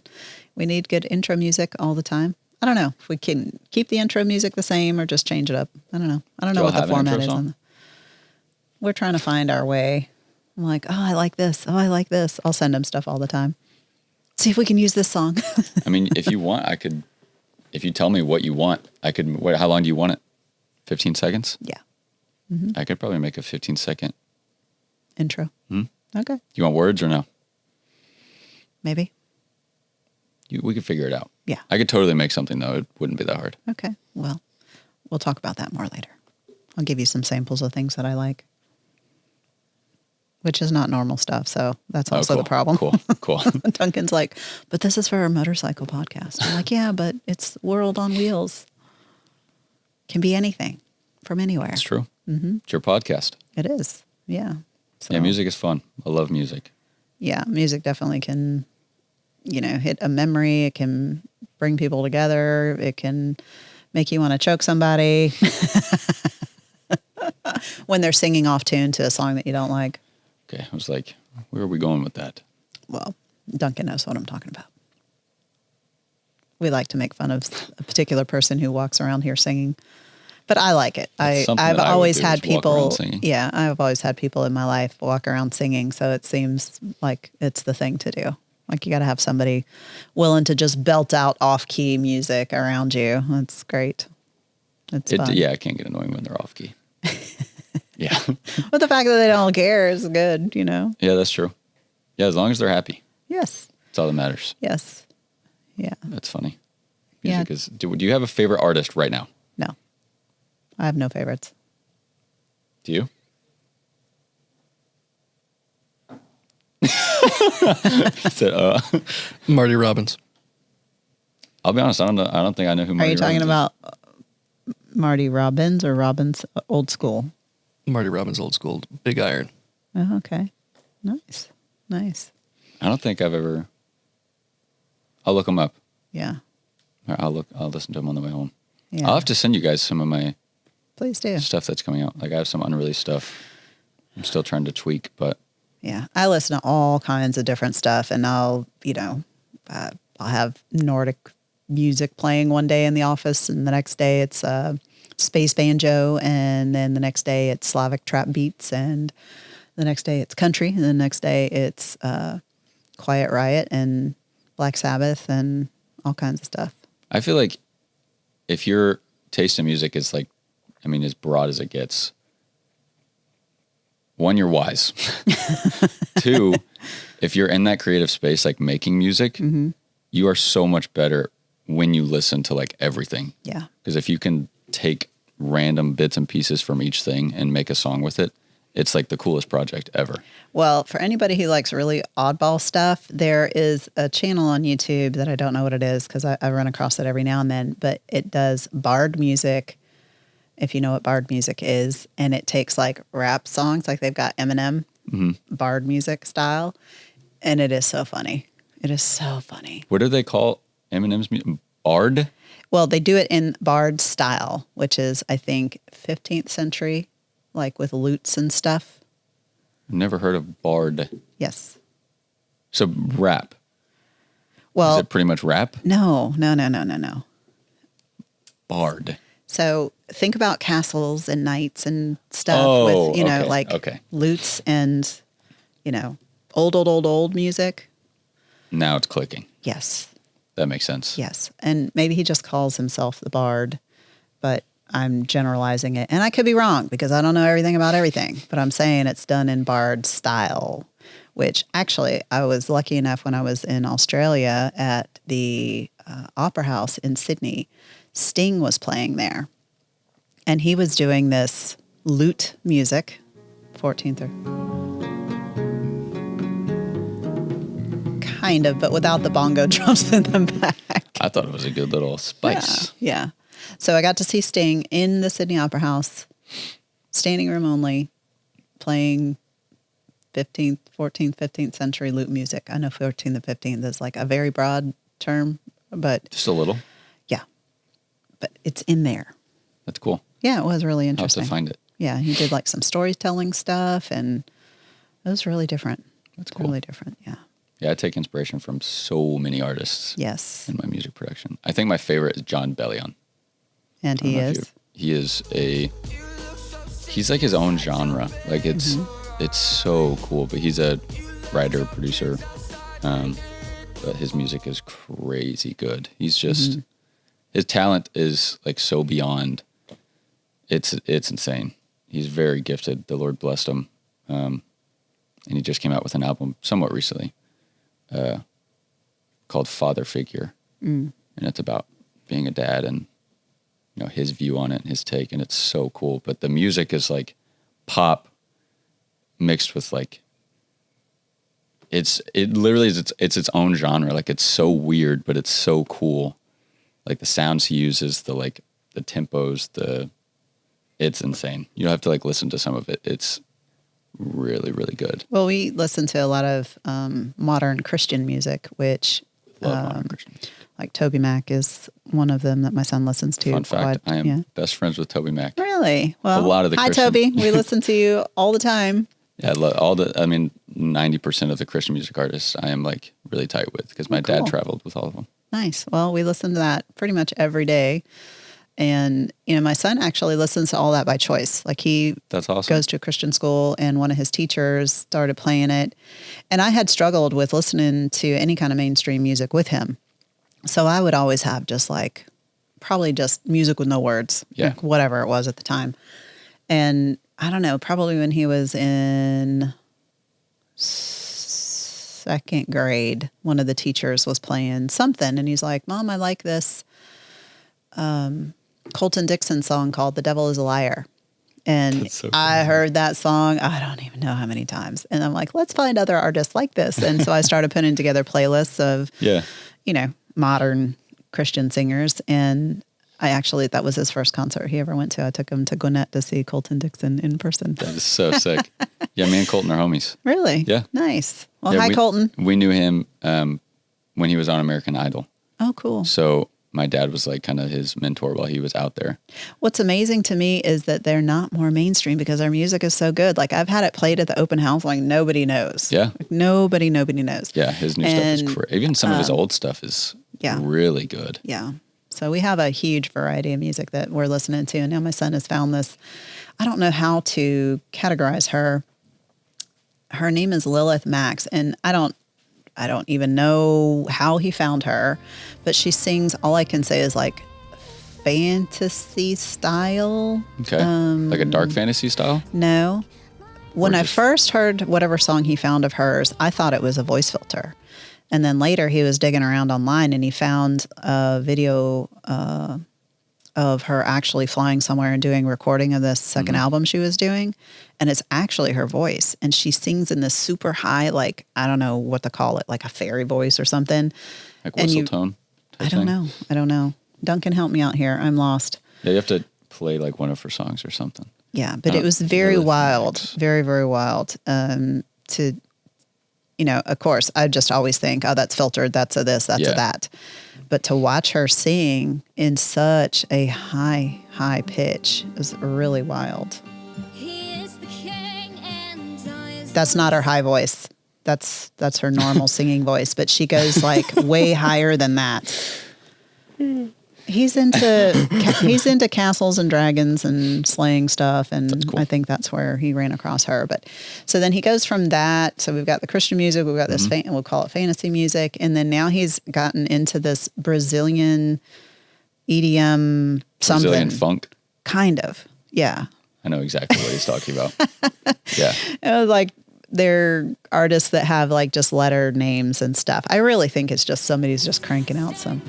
Speaker 1: We need good intro music all the time. I don't know if we can keep the intro music the same or just change it up. I don't know. I don't know
Speaker 4: y'all
Speaker 1: what the
Speaker 4: have an
Speaker 1: format
Speaker 4: intro
Speaker 1: is.
Speaker 4: song?
Speaker 1: We're trying to find our way. I'm like, oh, I like this. Oh, I like this. I'll send them stuff all the time. See if we can use this song.
Speaker 4: I mean, if you want, I could. If you tell me what you want, I could. How long do you want it? 15 seconds?
Speaker 1: Yeah.
Speaker 4: I could probably make a 15-second.
Speaker 1: Intro.
Speaker 4: Hmm?
Speaker 1: Okay.
Speaker 4: You want words or no?
Speaker 1: Maybe.
Speaker 4: We could figure it out.
Speaker 1: Yeah.
Speaker 4: I could totally make something though. It wouldn't be that hard.
Speaker 1: Okay. Well, we'll talk about that more later. I'll give you some samples of things that I like, which is not normal stuff. So that's also
Speaker 4: cool.
Speaker 1: the problem.
Speaker 4: Cool.
Speaker 1: Duncan's like, but this is for a motorcycle podcast. I'm like, yeah, but it's World on Wheels. Can be anything from anywhere.
Speaker 4: It's true. Mm-hmm. It's your podcast.
Speaker 1: It is. Yeah. So,
Speaker 4: Yeah, music is fun. I love music.
Speaker 1: Yeah, music definitely can, hit a memory. It can bring people together. It can make you want to choke somebody when they're singing off tune to a song that you don't like.
Speaker 4: Okay, I was like, where are we going with that?
Speaker 1: Well, Duncan knows what I'm talking about. We like to make fun of a particular person who walks around here singing, but I like it.
Speaker 4: That's something
Speaker 1: I've
Speaker 4: that I would
Speaker 1: always
Speaker 4: do,
Speaker 1: had
Speaker 4: is walk around
Speaker 1: people.
Speaker 4: singing.
Speaker 1: Yeah, I've always had people in my life walk around singing, so it seems like it's the thing to do. Like you got to have somebody willing to just belt out off-key music around you. That's great. It's fun.
Speaker 4: Yeah, it can get annoying when they're off key. Yeah.
Speaker 1: But the fact that they don't care is good,
Speaker 4: Yeah, that's true. Yeah, as long as they're happy.
Speaker 1: Yes.
Speaker 4: That's all that matters.
Speaker 1: Yes. Yeah.
Speaker 4: That's funny.
Speaker 1: Yeah.
Speaker 4: Music is. Do you have a favorite artist right now?
Speaker 1: No. I have no favorites.
Speaker 4: Do you? He said,
Speaker 5: Marty Robbins.
Speaker 4: I'll be honest. I don't know. I don't think I know who.
Speaker 1: Are
Speaker 4: Marty
Speaker 1: you talking
Speaker 4: Robbins
Speaker 1: about Marty Robbins or Robbins old school?
Speaker 5: Marty Robbins, old school, Big Iron.
Speaker 1: Oh, okay. Nice. Nice.
Speaker 4: is. I don't think I've ever. I'll look him up.
Speaker 1: Yeah.
Speaker 4: Or I'll listen to him on the way home.
Speaker 1: Yeah.
Speaker 4: I'll have to send you guys some of my
Speaker 1: Please do.
Speaker 4: stuff that's coming out. Like I have some unreleased stuff. I'm still trying to tweak, but
Speaker 1: Yeah. I listen to all kinds of different stuff, and I'll have Nordic music playing one day in the office, and the next day it's space banjo, and then the next day it's Slavic trap beats, and the next day it's country, and the next day it's Quiet Riot and Black Sabbath and all kinds of stuff.
Speaker 4: I feel like if your taste in music is like, I mean, as broad as it gets, one, you're wise. Two, if you're in that creative space, like making music, you are so much better when you listen to like everything.
Speaker 1: Yeah.
Speaker 4: Because if you can take random bits and pieces from each thing and make a song with it, it's like the coolest project ever.
Speaker 1: Well, for anybody who likes really oddball stuff, there is a channel on YouTube that I don't know what it is because I run across it every now and then, but it does bard music, if you know what bard music is, and it takes like rap songs, like they've got Eminem bard music style, and it is so funny. It is so funny.
Speaker 4: What do they call Eminem's music? Bard?
Speaker 1: Well, they do it in bard style, which is, I think, 15th century, like with lutes and stuff.
Speaker 4: Never heard of Bard.
Speaker 1: Yes.
Speaker 4: So rap.
Speaker 1: Well,
Speaker 4: Is it pretty much rap?
Speaker 1: no.
Speaker 4: Bard.
Speaker 1: So think about castles and knights and stuff
Speaker 4: Oh,
Speaker 1: with,
Speaker 4: okay.
Speaker 1: lutes and, old music.
Speaker 4: Now it's clicking.
Speaker 1: Yes.
Speaker 4: That makes sense.
Speaker 1: Yes. And maybe he just calls himself the bard, but I'm generalizing it. And I could be wrong because I don't know everything about everything, but I'm saying it's done in bard style, which actually I was lucky enough when I was in Australia at the Opera House in Sydney. Sting was playing there, and he was doing this lute music, 14th or kind of, but without the bongo drums in the back.
Speaker 4: I thought it was a good little spice.
Speaker 1: Yeah. So I got to see Sting in the Sydney Opera House, standing room only, playing 14th, 15th century lute music. I know 14th and 15th is like a very broad term, but
Speaker 4: Just a little.
Speaker 1: yeah, but it's in there.
Speaker 4: That's cool.
Speaker 1: Yeah, it was really
Speaker 4: I'll have
Speaker 1: interesting.
Speaker 4: to find it.
Speaker 1: Yeah, he did like some storytelling stuff, and it was really different.
Speaker 4: That's cool.
Speaker 1: Really different, yeah.
Speaker 4: Yeah, I take inspiration from so many artists
Speaker 1: Yes,
Speaker 4: in my music production. I think my favorite is John Bellion.
Speaker 1: and he is.
Speaker 4: He's like his own genre. Like it's so cool. But he's a writer, producer. But his music is crazy good. He's just his talent is like so beyond. It's insane. He's very gifted. The Lord blessed him. And he just came out with an album somewhat recently, called Father Figure, and it's about being a dad and his view on it and his take, and it's so cool. But the music is like pop mixed with like it literally is it's its own genre. Like it's so weird, but it's so cool. Like the sounds he uses, the tempos, it's insane. You have to like listen to some of it. It's really, really good.
Speaker 1: Well, we listen to a lot of modern Christian music, which
Speaker 4: Love modern Christian music.
Speaker 1: like Toby Mac is one of them that my son listens to.
Speaker 4: Fun fact, I am best friends with Toby Mac.
Speaker 1: Really? Well,
Speaker 4: A lot of the
Speaker 1: hi,
Speaker 4: Christian-
Speaker 1: Toby. We listen to you all the time.
Speaker 4: Yeah, 90% of the Christian music artists I am like really tight with because my
Speaker 1: Cool.
Speaker 4: dad traveled with all of them.
Speaker 1: Nice. Well, we listen to that pretty much every day. And, my son actually listens to all that by choice. Like
Speaker 4: That's awesome.
Speaker 1: goes to a Christian school, and one of his teachers started playing it. And I had struggled with listening to any kind of mainstream music with him. So I would always have probably just music with no words,
Speaker 4: Yeah.
Speaker 1: like whatever it was at the time. And I don't know, probably when he was in second grade, one of the teachers was playing something, and he's like, "Mom, I like this Colton Dixon song called 'The Devil is a Liar.'" And
Speaker 4: That's so
Speaker 1: I heard that song, I don't even know how many times. And I'm like, let's find other artists like this. And so I started putting together playlists of, modern Christian singers. And that was his first concert he ever went to. I took him to Gwinnett to see Colton Dixon in person.
Speaker 4: That is so sick. Yeah, me and Colton are homies.
Speaker 1: Really?
Speaker 4: Yeah.
Speaker 1: Nice. Well,
Speaker 4: Yeah,
Speaker 1: hi, Colton.
Speaker 4: We knew him when he was on American Idol.
Speaker 1: Oh, cool.
Speaker 4: So my dad was like kind of his mentor while he was out there.
Speaker 1: What's amazing to me is that they're not more mainstream because our music is so good. Like I've had it played at the open house, like nobody knows.
Speaker 4: Yeah.
Speaker 1: Like nobody knows.
Speaker 4: Yeah, his new stuff is crazy. Even some of his old stuff is really good.
Speaker 1: Yeah. So we have a huge variety of music that we're listening to. And now my son has found this. I don't know how to categorize her. Her name is Lilith Max. And I don't even know how he found her, but she sings, all I can say is like fantasy style.
Speaker 4: Okay. Like a dark fantasy style?
Speaker 1: No. When I
Speaker 4: just-
Speaker 1: first heard whatever song he found of hers, I thought it was a voice filter. And then later he was digging around online and he found a video of her actually flying somewhere and doing a recording of this second album she was doing. And it's actually her voice. And she sings in this super high, like, I don't know what to call it, like a fairy voice or something.
Speaker 4: Like
Speaker 1: And
Speaker 4: whistle
Speaker 1: you-
Speaker 4: tone?
Speaker 1: I don't know. Duncan, help me out here. I'm lost.
Speaker 4: Yeah, you have to play like one of her songs or something.
Speaker 1: Yeah, but it was very
Speaker 4: Lilith
Speaker 1: wild,
Speaker 4: Max.
Speaker 1: very, very wild. of course, I just always think, oh, that's filtered. That's a this, that's a that. But to watch her sing in such a high pitch is really wild. That's not her high voice. That's her normal singing voice, but she goes like way higher than that. He's into castles and dragons and slaying stuff, and cool. I think that's where he ran across her. But so then he goes from that. So we've got the Christian music, we've got this we'll call it fantasy music, and then now he's gotten into this Brazilian EDM something.
Speaker 4: Brazilian funk,
Speaker 1: kind of. Yeah,
Speaker 4: I know exactly what he's talking about. Yeah,
Speaker 1: it was like they're artists that have like just letter names and stuff. I really think it's just somebody's just cranking out some.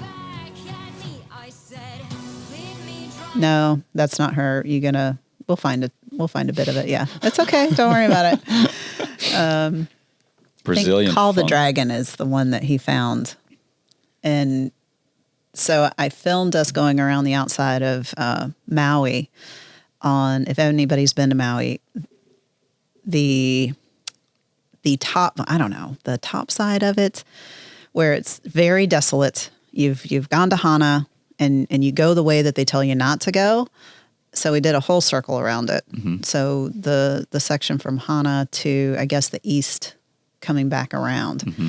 Speaker 1: No, that's not her. We'll find a bit of it. Yeah, it's okay. Don't worry about it.
Speaker 4: Brazilian
Speaker 1: Call the
Speaker 4: funk.
Speaker 1: Dragon is the one that he found. And so I filmed us going around the outside of Maui if anybody's been to Maui, the top, I don't know, the top side of it where it's very desolate. You've gone to Hana, and you go the way that they tell you not to go. So we did a whole circle around it. Mm-hmm. So the section from Hana to, I guess, the east coming back around. Mm-hmm.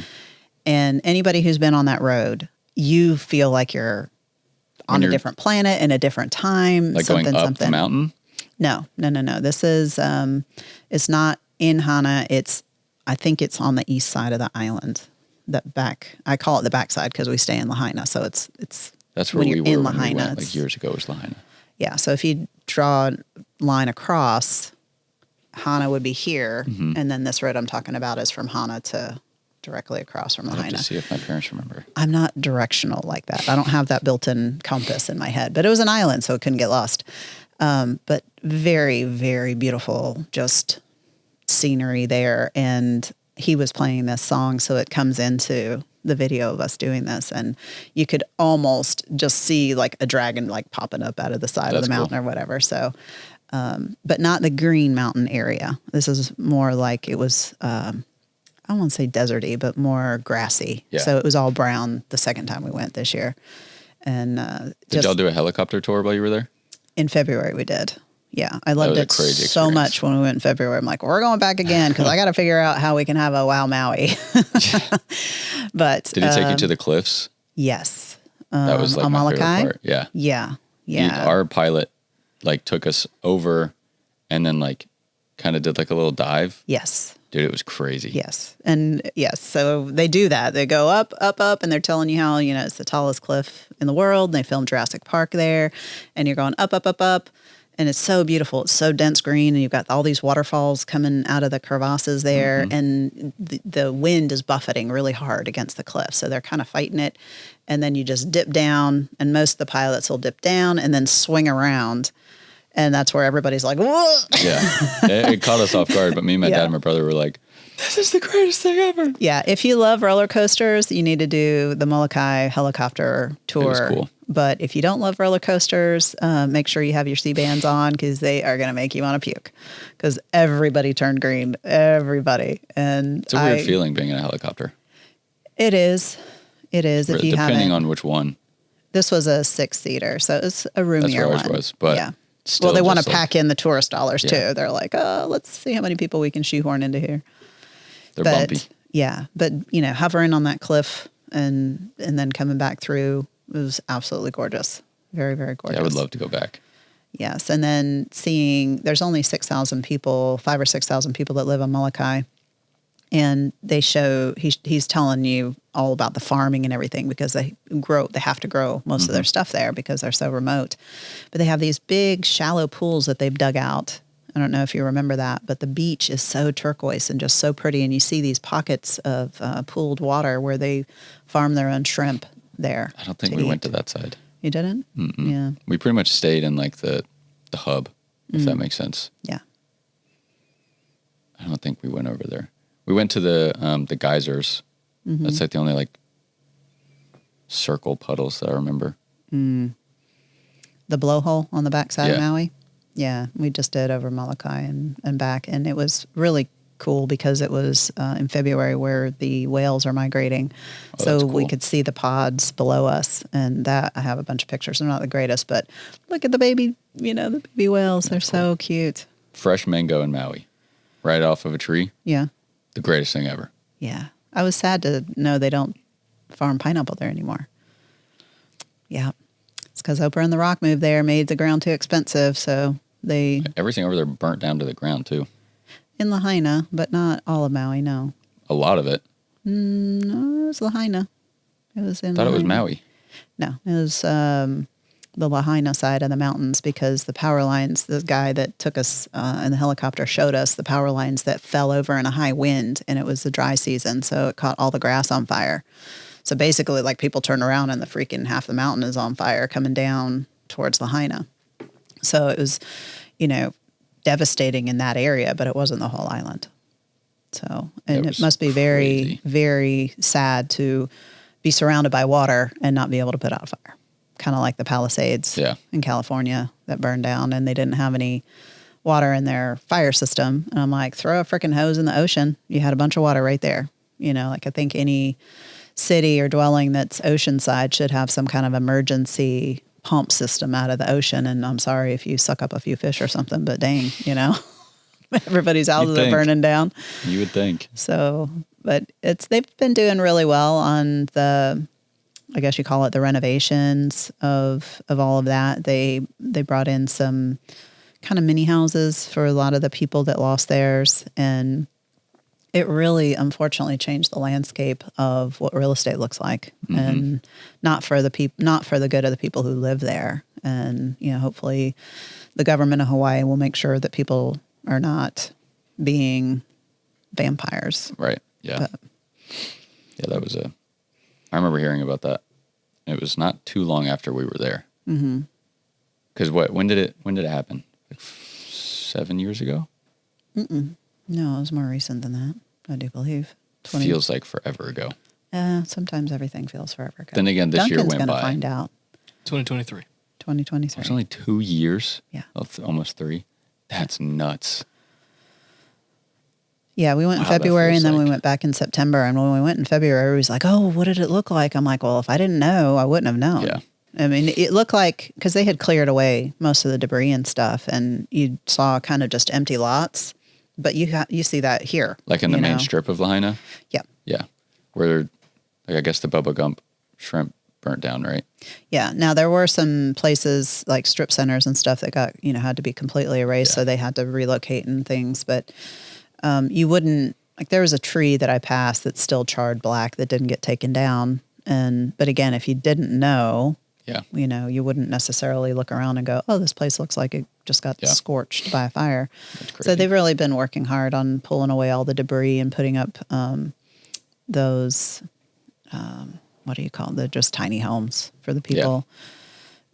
Speaker 1: And anybody who's been on that road, you feel like you're on a different planet in a different time.
Speaker 4: Like going up the mountain?
Speaker 1: No. This is, it's not in Hana. I think it's on the east side of the island. I call it the backside because we stay in Lahaina. So it's
Speaker 4: that's where we were when we went, like years ago, was Lahaina.
Speaker 1: Yeah, so if you draw a line across, Hana would be here, and then this road I'm talking about is from Hana to directly across from Lahaina.
Speaker 4: I have to see if my parents remember.
Speaker 1: I'm not directional like that. I don't have that built-in compass in my head, but it was an island, so it couldn't get lost. But very, very beautiful, just scenery there, and he was playing this song, so it comes into the video of us doing this, and you could almost just see like a dragon like popping up out of the side of the mountain or whatever. So, but not the green mountain area. This is more like it was, I don't want to say deserty, but more grassy. Yeah. So it was all brown the second time we went this year. And
Speaker 4: did y'all do a helicopter tour while you were there?
Speaker 1: In February we did. Yeah, I loved it so much when we went in February. I'm like, we're going back again because I got to figure out how we can have a Wow Maui. But
Speaker 4: did he take you to the cliffs?
Speaker 1: Yes,
Speaker 4: that was like
Speaker 1: on
Speaker 4: my
Speaker 1: Molokai?
Speaker 4: favorite part. Yeah. Our pilot like took us over, and then like kind of did like a little dive.
Speaker 1: Yes,
Speaker 4: dude, it was crazy.
Speaker 1: Yes, and yes, so they do that. They go up, and they're telling you how it's the tallest cliff in the world. And they filmed Jurassic Park there, and you're going up. And it's so beautiful. It's so dense green, and you've got all these waterfalls coming out of the crevasses there, and the wind is buffeting really hard against the cliff. So they're kind of fighting it, and then you just dip down, and most of the pilots will dip down and then swing around, and that's where everybody's like, whoa! Yeah,
Speaker 4: it caught us off guard, but me and my dad and my brother were like, this is the greatest thing ever.
Speaker 1: Yeah, if you love roller coasters, you need to do the Molokai helicopter tour. It was cool. But if you don't love roller coasters, make sure you have your C-bands on because they are going to make you want to puke. Because everybody turned green. Everybody. And
Speaker 4: it's a weird feeling being in a helicopter.
Speaker 1: It is. If you
Speaker 4: depending on which one.
Speaker 1: This was a 6-seater, so it's a roomier one. That's where ours
Speaker 4: was, but
Speaker 1: yeah. Well, they want to pack in the tourist dollars too. They're like, let's see how many people we can shoehorn into here.
Speaker 4: They're bumpy.
Speaker 1: Yeah, but hovering on that cliff and then coming back through. It was absolutely gorgeous. Very, very gorgeous.
Speaker 4: Yeah, I would love to go back.
Speaker 1: Yes. And then there's only 6,000 people, 5,000 or 6,000 people that live on Molokai. And they show, he's telling you all about the farming and everything because they have to grow most of their stuff there because they're so remote. But they have these big shallow pools that they've dug out. I don't know if you remember that, but the beach is so turquoise and just so pretty. And you see these pockets of pooled water where they farm their own shrimp there.
Speaker 4: I don't think we went to that side.
Speaker 1: You didn't?
Speaker 4: Mm-mm.
Speaker 1: Yeah.
Speaker 4: We pretty much stayed in like the hub, if that makes sense.
Speaker 1: Yeah.
Speaker 4: I don't think we went over there. We went to the geysers. Mm-hmm. That's like the only like circle puddles that I remember.
Speaker 1: The blowhole on the backside of Maui. Yeah, we just did over Molokai and back, and it was really cool because it was in February where the whales are migrating.
Speaker 4: Oh,
Speaker 1: So
Speaker 4: that's
Speaker 1: we
Speaker 4: cool.
Speaker 1: could see the pods below us. And that I have a bunch of pictures. They're not the greatest, but look at the baby, the baby whales. They're so cute.
Speaker 4: Fresh mango in Maui, right off of a tree.
Speaker 1: Yeah.
Speaker 4: The greatest thing ever.
Speaker 1: Yeah. I was sad to know they don't farm pineapple there anymore. Yeah. It's because Oprah and The Rock moved there, made the ground too expensive. So they,
Speaker 4: Everything over there burnt down to the ground too.
Speaker 1: in Lahaina, but not all of Maui, no.
Speaker 4: A lot of it.
Speaker 1: No, it was Lahaina. It was in
Speaker 4: Thought it was
Speaker 1: Lahaina.
Speaker 4: Maui.
Speaker 1: No, it was the Lahaina side of the mountains because the power lines, the guy that took us in the helicopter showed us the power lines that fell over in a high wind, and it was the dry season, so it caught all the grass on fire. So basically, like, people turn around and the freaking half the mountain is on fire coming down towards Lahaina. So it was, devastating in that area, but it wasn't the whole island. So, and
Speaker 4: That
Speaker 1: it must be very,
Speaker 4: crazy.
Speaker 1: very sad to be surrounded by water and not be able to put out a fire. Kind of like the Palisades in California that burned down, and they didn't have any water in their fire system. And I'm like, throw a freaking hose in the ocean. You had a bunch of water right there. Like I think any city or dwelling that's oceanside should have some kind of emergency pump system out of the ocean. And I'm sorry if you suck up a few fish or something, but dang, everybody's houses are burning down.
Speaker 4: You would think.
Speaker 1: So, but they've been doing really well on the, I guess you call it the renovations of all of that. They brought in some kind of mini houses for a lot of the people that lost theirs, and it really unfortunately changed the landscape of what real estate looks like, and not for the good of the people who live there. And hopefully the government of Hawaii will make sure that people are not being vampires.
Speaker 4: Right. Yeah. That was I remember hearing about that. It was not too long after we were there. Mm-hmm. Because when did it happen? Like 7 years ago?
Speaker 1: No, it was more recent than that, I do believe.
Speaker 4: Feels like forever ago.
Speaker 1: Sometimes everything feels forever ago.
Speaker 4: Then again, this year
Speaker 1: Duncan's
Speaker 4: went
Speaker 1: gonna
Speaker 4: by.
Speaker 1: find out.
Speaker 5: 2023.
Speaker 1: 2023.
Speaker 4: It's only 2 years.
Speaker 1: Yeah.
Speaker 4: Almost 3. That's nuts.
Speaker 1: Yeah, we went in
Speaker 4: Wow, that
Speaker 1: February,
Speaker 4: feels
Speaker 1: and then we
Speaker 4: like-
Speaker 1: went back in September. And when we went in February, everybody was like, oh, what did it look like? I'm like, well, if I didn't know, I wouldn't have known.
Speaker 4: Yeah.
Speaker 1: I mean, it looked like, because they had cleared away most of the debris and stuff, and you saw kind of just empty lots. But you see that here.
Speaker 4: Like in the main
Speaker 1: know?
Speaker 4: strip of Lahaina?
Speaker 1: Yeah.
Speaker 4: Yeah. Where, I guess the Bubba Gump shrimp burnt down, right?
Speaker 1: Yeah. Now, there were some places like strip centers and stuff that got, had to be completely erased.
Speaker 4: Yeah.
Speaker 1: So they had to relocate and things. But you wouldn't, like, there was a tree that I passed that's still charred black that didn't get taken down. But again, if you didn't know,
Speaker 4: Yeah.
Speaker 1: you wouldn't necessarily look around and go, oh, this place looks like it just got scorched by a fire.
Speaker 4: That's crazy.
Speaker 1: So they've really been working hard on pulling away all the debris and putting up those, what do you call them? They're just tiny homes for the people.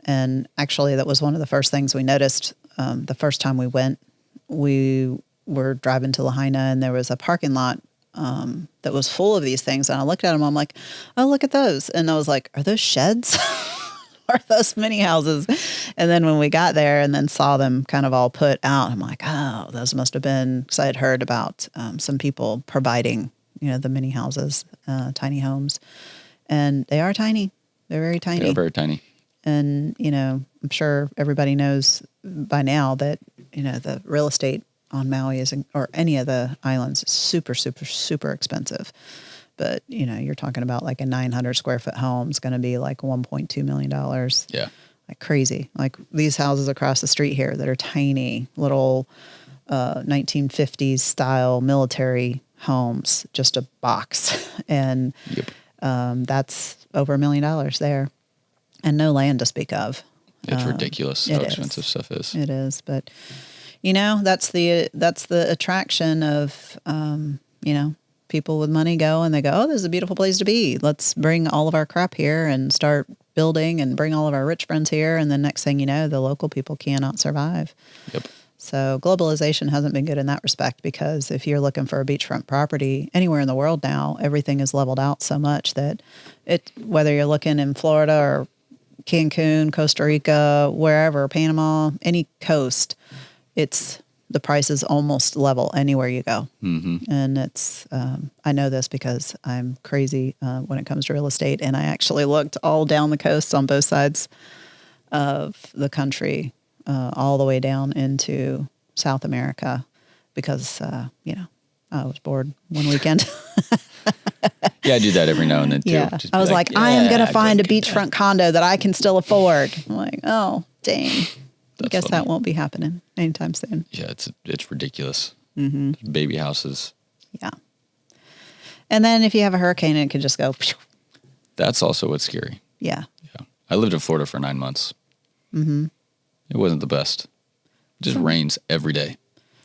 Speaker 1: And actually, that was one of the first things we noticed the first time we went. We were driving to Lahaina, and there was a parking lot that was full of these things. And I looked at them, I'm like, oh, look at those. And I was like, are those sheds? Are those mini houses? And then when we got there and then saw them kind of all put out, I'm like, oh, those must have been, because I had heard about some people providing, the mini houses, tiny homes. And they are tiny. They're very tiny.
Speaker 4: They're very tiny.
Speaker 1: And, I'm sure everybody knows by now that, the real estate on Maui or any of the islands is super, super, super expensive. But, you're talking about like a 900 square foot home is going to be like $1.2 million.
Speaker 4: Yeah.
Speaker 1: Like crazy. Like these houses across the street here that are tiny, little 1950s style military homes, just a box. And that's over $1 million there. And no land to speak of.
Speaker 4: It's ridiculous how expensive stuff is.
Speaker 1: It is. But, that's the attraction of, people with money go and they go, oh, this is a beautiful place to be. Let's bring all of our crap here and start building and bring all of our rich friends here. And then next thing you know, the local people cannot survive.
Speaker 4: Yep.
Speaker 1: So globalization hasn't been good in that respect, because if you're looking for a beachfront property anywhere in the world now, everything is leveled out so much that whether you're looking in Florida or Cancun, Costa Rica, wherever, Panama, any coast, it's The price is almost level anywhere you go. Mm-hmm. And it's, I know this because I'm crazy when it comes to real estate. And I actually looked all down the coast on both sides of the country, all the way down into South America because, I was bored one weekend.
Speaker 4: Yeah, I do that every now and then too.
Speaker 1: Yeah.
Speaker 4: Just
Speaker 1: I
Speaker 4: be
Speaker 1: was like, I am going to find a
Speaker 4: go get
Speaker 1: beachfront condo that I can still afford. I'm like, oh, dang. I
Speaker 4: That's
Speaker 1: guess
Speaker 4: funny.
Speaker 1: that won't be happening anytime soon.
Speaker 4: Yeah, it's ridiculous. Mm-hmm. Baby houses.
Speaker 1: Yeah. And then if you have a hurricane, it could just go.
Speaker 4: That's also what's scary.
Speaker 1: Yeah.
Speaker 4: Yeah. I lived in Florida for 9 months. Mm-hmm. It wasn't the best. It just rains every day.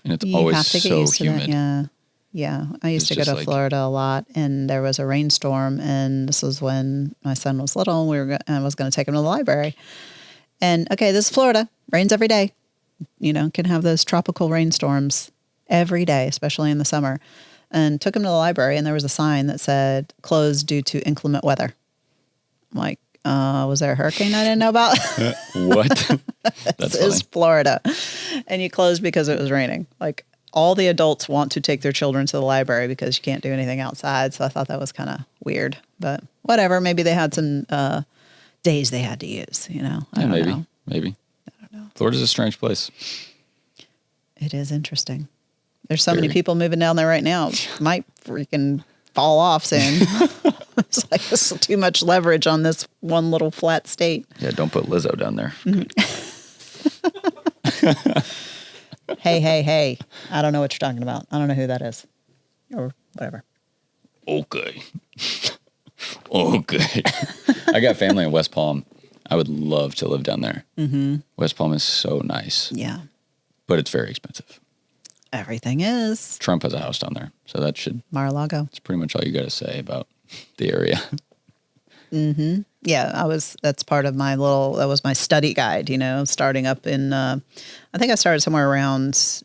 Speaker 4: And it's
Speaker 1: You
Speaker 4: always
Speaker 1: have to get
Speaker 4: so
Speaker 1: used to
Speaker 4: humid.
Speaker 1: that. Yeah. Yeah. I used
Speaker 4: It's
Speaker 1: to go
Speaker 4: just
Speaker 1: to
Speaker 4: like-
Speaker 1: Florida a lot, and there was a rainstorm, and this was when my son was little, and I was going to take him to the library. And okay, this is Florida. Rains every day. Can have those tropical rainstorms every day, especially in the summer. And took him to the library, and there was a sign that said closed due to inclement weather. I'm like, was there a hurricane I didn't know about?
Speaker 4: What? That's
Speaker 1: This
Speaker 4: funny.
Speaker 1: is Florida. And you closed because it was raining. Like, all the adults want to take their children to the library because you can't do anything outside. So I thought that was kind of weird, but whatever. Maybe they had some days they had to use, I
Speaker 4: Yeah,
Speaker 1: don't
Speaker 4: maybe.
Speaker 1: know.
Speaker 4: Maybe.
Speaker 1: I don't know.
Speaker 4: Florida's a strange place.
Speaker 1: It is interesting. There's so many
Speaker 4: Very.
Speaker 1: people moving down there right now. Might freaking fall off soon. It's like, this is too much leverage on this one little flat state.
Speaker 4: Yeah, don't put Lizzo down there.
Speaker 1: Hey. I don't know what you're talking about. I don't know who that is or whatever.
Speaker 4: Okay. Okay. I got family in West Palm. I would love to live down there. Mm-hmm. West Palm is so nice,
Speaker 1: Yeah.
Speaker 4: but it's very expensive.
Speaker 1: Everything is.
Speaker 4: Trump has a house down there, so that's
Speaker 1: Mar-a-Lago.
Speaker 4: pretty much all you got to say about the area.
Speaker 1: Yeah, that's part of that was my study guide, starting up in, I think I started somewhere around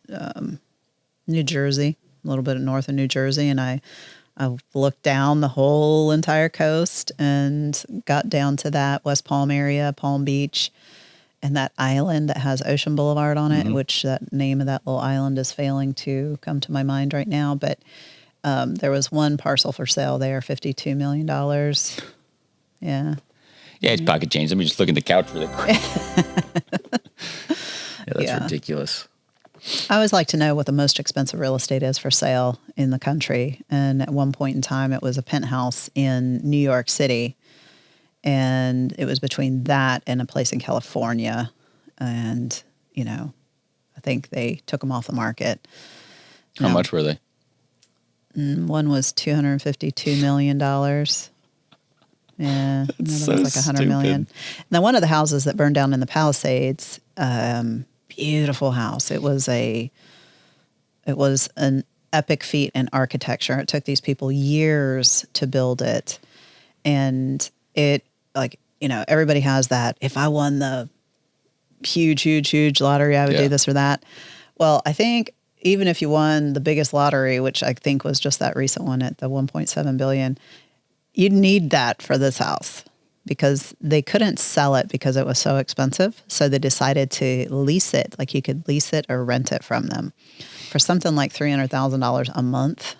Speaker 1: New Jersey, a little bit north of New Jersey. And I looked down the whole entire coast and got down to that West Palm area, Palm Beach, and that island that has Ocean Boulevard on it, which that name of that little island is failing to come to my mind right now. But there was one parcel for sale there, $52 million. Yeah.
Speaker 4: Yeah, it's pocket change. Let me just look at the couch really quick. Yeah, that's
Speaker 1: Yeah.
Speaker 4: ridiculous.
Speaker 1: I always like to know what the most expensive real estate is for sale in the country. And at one point in time, it was a penthouse in New York City. And it was between that and a place in California. And, I think they took them off the market.
Speaker 4: How
Speaker 1: No.
Speaker 4: much were they?
Speaker 1: One was $252 million. Yeah, another
Speaker 4: so
Speaker 1: was like 100 million.
Speaker 4: stupid.
Speaker 1: Now, one of the houses that burned down in the Palisades, beautiful house. It was an epic feat in architecture. It took these people years to build it, and it everybody has that. If I won the huge lottery, I would
Speaker 4: Yeah.
Speaker 1: do this or that. Well, I think even if you won the biggest lottery, which I think was just that recent one at the 1.7 billion. You'd need that for this house because they couldn't sell it because it was so expensive. So they decided to lease it. Like you could lease it or rent it from them for something like $300,000 a month.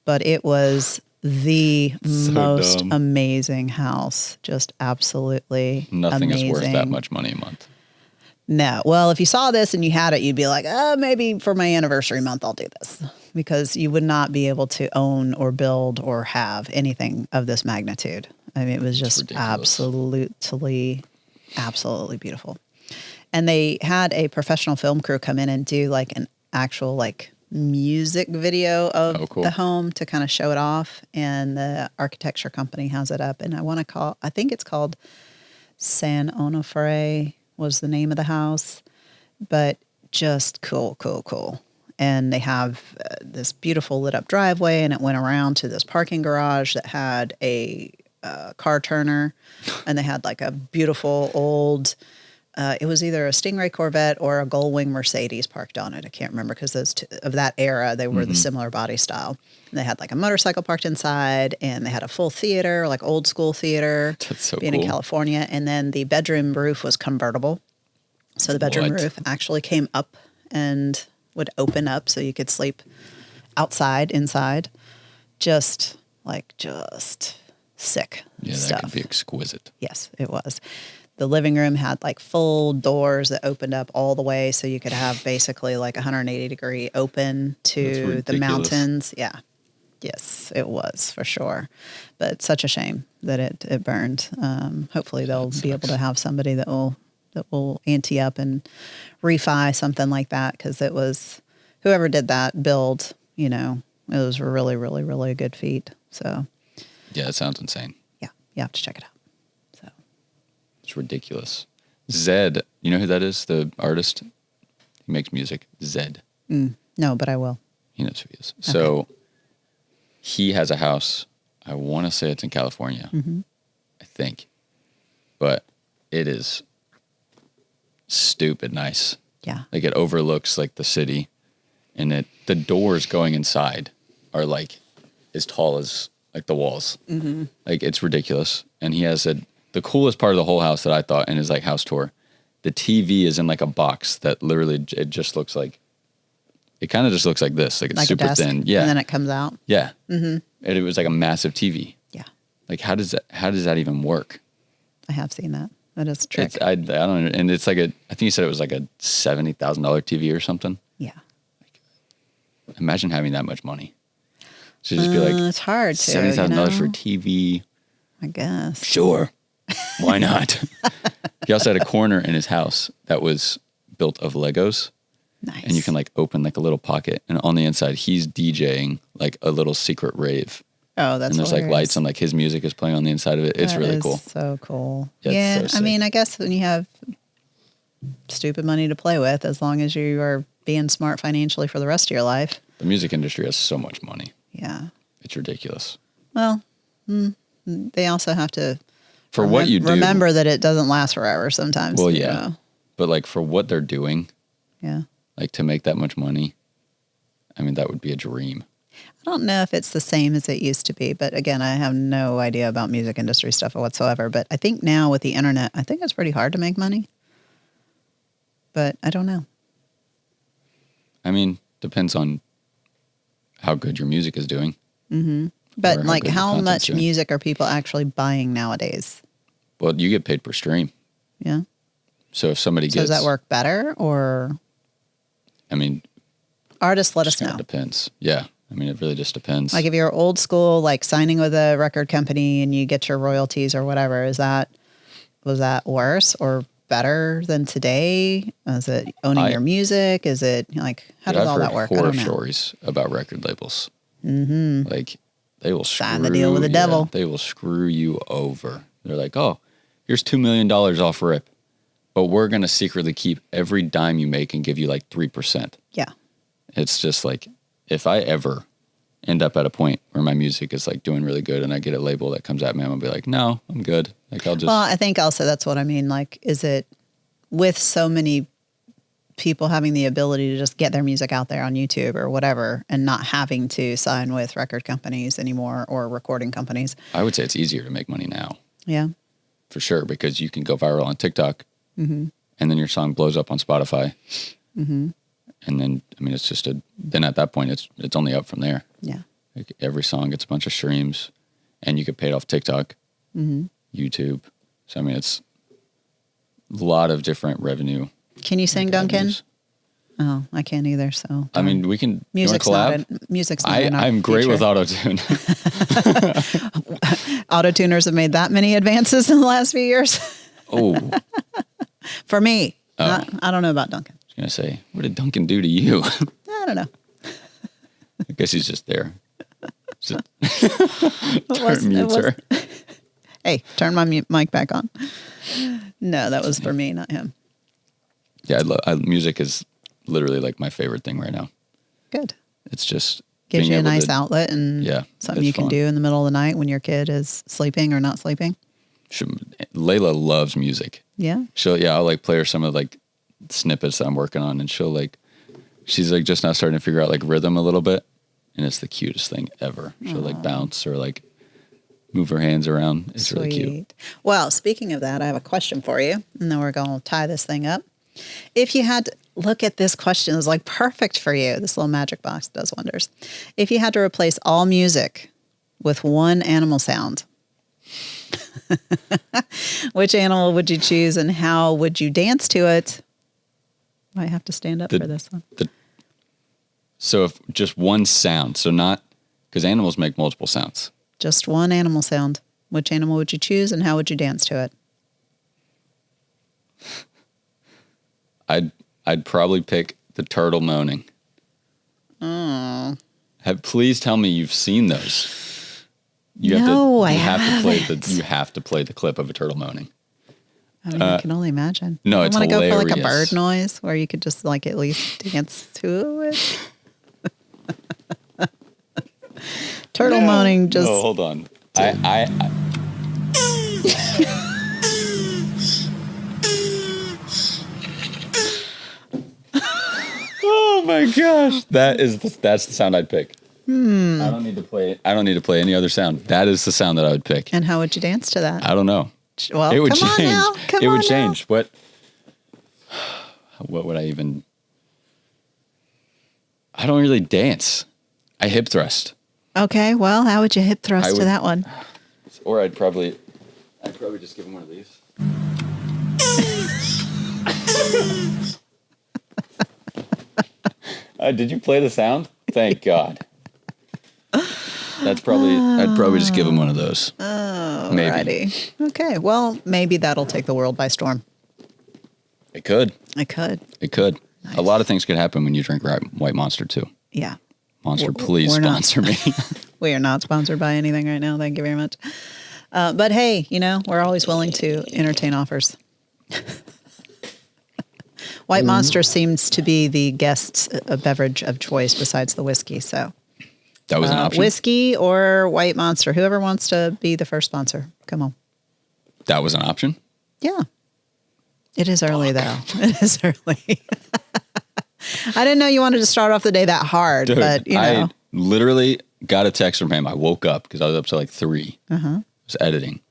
Speaker 1: But it was the most
Speaker 4: dumb.
Speaker 1: amazing house. Just absolutely
Speaker 4: Nothing
Speaker 1: amazing.
Speaker 4: is worth that much money a month.
Speaker 1: No. Well, if you saw this and you had it, you'd be like, maybe for my anniversary month, I'll do this. Because you would not be able to own or build or have anything of this magnitude. I mean, it was just
Speaker 4: ridiculous.
Speaker 1: absolutely beautiful. And they had a professional film crew come in and do like an actual music video of
Speaker 4: Oh, cool.
Speaker 1: the home to kind of show it off. And the architecture company has it up. And I think it's called San Onofre was the name of the house, but just cool. And they have this beautiful lit up driveway, and it went around to this parking garage that had a car turner, and they had like a beautiful old, it was either a Stingray Corvette or a Gullwing Mercedes parked on it. I can't remember because those two, of that era, they were the similar body style. And they had like a motorcycle parked inside, and they had a full theater, like old school theater,
Speaker 4: That's so
Speaker 1: being
Speaker 4: cool.
Speaker 1: in California. And then the bedroom roof was convertible. So the bedroom
Speaker 4: What?
Speaker 1: roof actually came up and would open up so you could sleep outside, inside. Just sick
Speaker 4: Yeah, that
Speaker 1: stuff.
Speaker 4: could be exquisite.
Speaker 1: Yes, it was. The living room had like full doors that opened up all the way so you could have basically like 180 degree open
Speaker 4: That's
Speaker 1: to the
Speaker 4: ridiculous.
Speaker 1: mountains. Yeah. Yes, it was for sure. But such a shame that it burned. Hopefully they'll be able to have somebody that will ante up and refi something like that, because it was whoever did that build, you know, it was really, really, really a good feat. So
Speaker 4: Yeah, it sounds insane.
Speaker 1: yeah, you have to check it out. So
Speaker 4: It's ridiculous. Zed, you know who that is? The artist? He makes music. Zed.
Speaker 1: no, but I will.
Speaker 4: He knows who he is. So he has a house. I want to say it's in California. I think. But it is stupid nice.
Speaker 1: Yeah.
Speaker 4: Like it overlooks like the city, and the doors going inside are like as tall as like the walls. Like it's ridiculous. And he has the coolest part of the whole house that I thought in his like house tour. The TV is in like a box that literally it just looks like, it kind of just looks like this. Like it's
Speaker 1: Like a
Speaker 4: super
Speaker 1: desk,
Speaker 4: thin. Yeah.
Speaker 1: and then it comes out.
Speaker 4: Yeah. And it was like a massive TV.
Speaker 1: Yeah,
Speaker 4: Like how does that even work?
Speaker 1: I have seen that. That is a trick.
Speaker 4: I don't know. And it's like I think he said it was like a $70,000 TV or something.
Speaker 1: Yeah.
Speaker 4: Imagine having that much money. So just be like,
Speaker 1: It's hard to,
Speaker 4: $70,000 for a
Speaker 1: you know?
Speaker 4: TV.
Speaker 1: I guess.
Speaker 4: Sure. Why not? He also had a corner in his house that was built of Legos.
Speaker 1: Nice.
Speaker 4: And you can like open like a little pocket. And on the inside, he's DJing like a little secret rave.
Speaker 1: Oh, that's
Speaker 4: And there's like lights and like his music is playing on the inside of it. It's really cool.
Speaker 1: So cool.
Speaker 4: Yeah, it's
Speaker 1: Yeah.
Speaker 4: so
Speaker 1: I
Speaker 4: sick.
Speaker 1: mean, I guess when you have stupid money to play with, as long as you are being smart financially for the rest of your life.
Speaker 4: The music industry has so much money.
Speaker 1: Yeah.
Speaker 4: It's ridiculous.
Speaker 1: Well, they also have to
Speaker 4: For what you do.
Speaker 1: remember that it doesn't last forever sometimes.
Speaker 4: Well,
Speaker 1: you
Speaker 4: yeah.
Speaker 1: know?
Speaker 4: But like for what they're doing,
Speaker 1: Yeah.
Speaker 4: like to make that much money, I mean, that would be a dream.
Speaker 1: I don't know if it's the same as it used to be, but again, I have no idea about music industry stuff whatsoever. But I think now with the internet, I think it's pretty hard to make money. But I don't know.
Speaker 4: I mean, depends on how good your music is doing.
Speaker 1: But
Speaker 4: Or
Speaker 1: like,
Speaker 4: good the
Speaker 1: how
Speaker 4: content's
Speaker 1: much
Speaker 4: doing.
Speaker 1: music are people actually buying nowadays?
Speaker 4: Well, you get paid per stream.
Speaker 1: Yeah.
Speaker 4: So if somebody
Speaker 1: So
Speaker 4: gets,
Speaker 1: does that work better, or
Speaker 4: I mean,
Speaker 1: artists let
Speaker 4: just
Speaker 1: us
Speaker 4: kind
Speaker 1: know?
Speaker 4: of depends. Yeah. I mean, it really just depends.
Speaker 1: Like if you're old school, like signing with a record company and you get your royalties or whatever, was that worse or better than today? Is it owning your music? Is it like, how
Speaker 4: Dude,
Speaker 1: does
Speaker 4: I've
Speaker 1: all
Speaker 4: heard
Speaker 1: that work? I
Speaker 4: horror
Speaker 1: don't know.
Speaker 4: stories about record labels. Mm-hmm. Like they will
Speaker 1: Sign the deal with the devil.
Speaker 4: They will screw you over. They're like, oh, here's $2 million off rip, but we're going to secretly keep every dime you make and give you like 3%.
Speaker 1: Yeah.
Speaker 4: It's just like, if I ever end up at a point where my music is like doing really good and I get a label that comes at me, I'm gonna be like, no, I'm good. Like I'll just,
Speaker 1: Well, I think also that's what I mean. Like, is it with so many people having the ability to just get their music out there on YouTube or whatever and not having to sign with record companies anymore or recording companies?
Speaker 4: I would say it's easier to make money now
Speaker 1: Yeah.
Speaker 4: for sure, because you can go viral on TikTok and then your song blows up on Spotify. And then, I mean, it's just then at that point, it's only up from there.
Speaker 1: Yeah.
Speaker 4: Like every song gets a bunch of streams and you get paid off TikTok, YouTube. So, I mean, it's a lot of different revenue.
Speaker 1: Can you sing, Duncan?
Speaker 4: avenues.
Speaker 1: Oh, I can't either. So
Speaker 4: I mean, we can,
Speaker 1: music's
Speaker 4: you wanna collab?
Speaker 1: music's not in our
Speaker 4: I'm great with
Speaker 1: future.
Speaker 4: auto-tune.
Speaker 1: Auto-tuners have made that many advances in the last few years.
Speaker 4: Oh,
Speaker 1: For me.
Speaker 4: Oh.
Speaker 1: I don't know about Duncan.
Speaker 4: I was going to say, what did Duncan do to you?
Speaker 1: I don't know.
Speaker 4: I guess he's just there. Just
Speaker 1: It was-
Speaker 4: mutes her.
Speaker 1: Hey, turn my mic back on. No, that was for me, not him.
Speaker 4: Yeah, music is literally like my favorite thing right now.
Speaker 1: Good.
Speaker 4: It's just
Speaker 1: Gives
Speaker 4: being
Speaker 1: you a
Speaker 4: able
Speaker 1: nice
Speaker 4: to-
Speaker 1: outlet and
Speaker 4: Yeah,
Speaker 1: something
Speaker 4: it's
Speaker 1: you can
Speaker 4: fun.
Speaker 1: do in the middle of the night when your kid is sleeping or not sleeping.
Speaker 4: Layla loves music.
Speaker 1: Yeah.
Speaker 4: I'll like play her some of like snippets that I'm working on, and she's like just now starting to figure out like rhythm a little bit, and it's the cutest thing ever. She'll like bounce or like move her hands around. It's really cute.
Speaker 1: Well, speaking of that, I have a question for you, and then we're going to tie this thing up. If you had look at this question. It's like perfect for you. This little magic box does wonders. If you had to replace all music with one animal sound, which animal would you choose and how would you dance to it? Might have to stand up for this one.
Speaker 4: So if just one sound, so not, because animals make multiple sounds.
Speaker 1: Just one animal sound. Which animal would you choose and how would you dance to it?
Speaker 4: I'd probably pick the turtle moaning.
Speaker 1: Oh.
Speaker 4: Please tell me you've seen those. You have to play the clip of a turtle moaning.
Speaker 1: I mean, I can only imagine.
Speaker 4: No, it's hilarious.
Speaker 1: I want to go for like a bird noise where you could just like at least dance to it. Turtle moaning just.
Speaker 4: Oh, hold on. Oh my gosh, that's the sound I'd pick. I don't need to play any other sound. That is the sound that I would pick.
Speaker 1: And how would you dance to that?
Speaker 4: I don't know.
Speaker 1: Well,
Speaker 4: it would
Speaker 1: come
Speaker 4: change.
Speaker 1: on now.
Speaker 4: It would change. What would I even? I don't really dance. I hip thrust.
Speaker 1: Okay, well, how would you hip thrust to that one?
Speaker 4: Or I'd probably just give him one of these. Did you play the sound? Thank God. I'd probably just give him one of those.
Speaker 1: Oh,
Speaker 4: maybe.
Speaker 1: Okay, well, maybe that'll take the world by storm.
Speaker 4: It could.
Speaker 1: It could.
Speaker 4: Nice. A lot of things could happen when you drink White Monster too.
Speaker 1: Yeah.
Speaker 4: Monster, please sponsor me.
Speaker 1: We are not sponsored by anything right now. Thank you very much. But hey, we're always willing to entertain offers. White Monster seems to be the guest's beverage of choice besides the whiskey. So
Speaker 4: that was an option.
Speaker 1: Whiskey or White Monster, whoever wants to be the first sponsor. Come on.
Speaker 4: That was an option?
Speaker 1: Yeah. It is early though. It is early. I didn't know you wanted to start off the day that hard,
Speaker 4: dude,
Speaker 1: but
Speaker 4: I literally got a text from him. I woke up because I was up to like 3.
Speaker 1: Uh-huh.
Speaker 4: I was editing.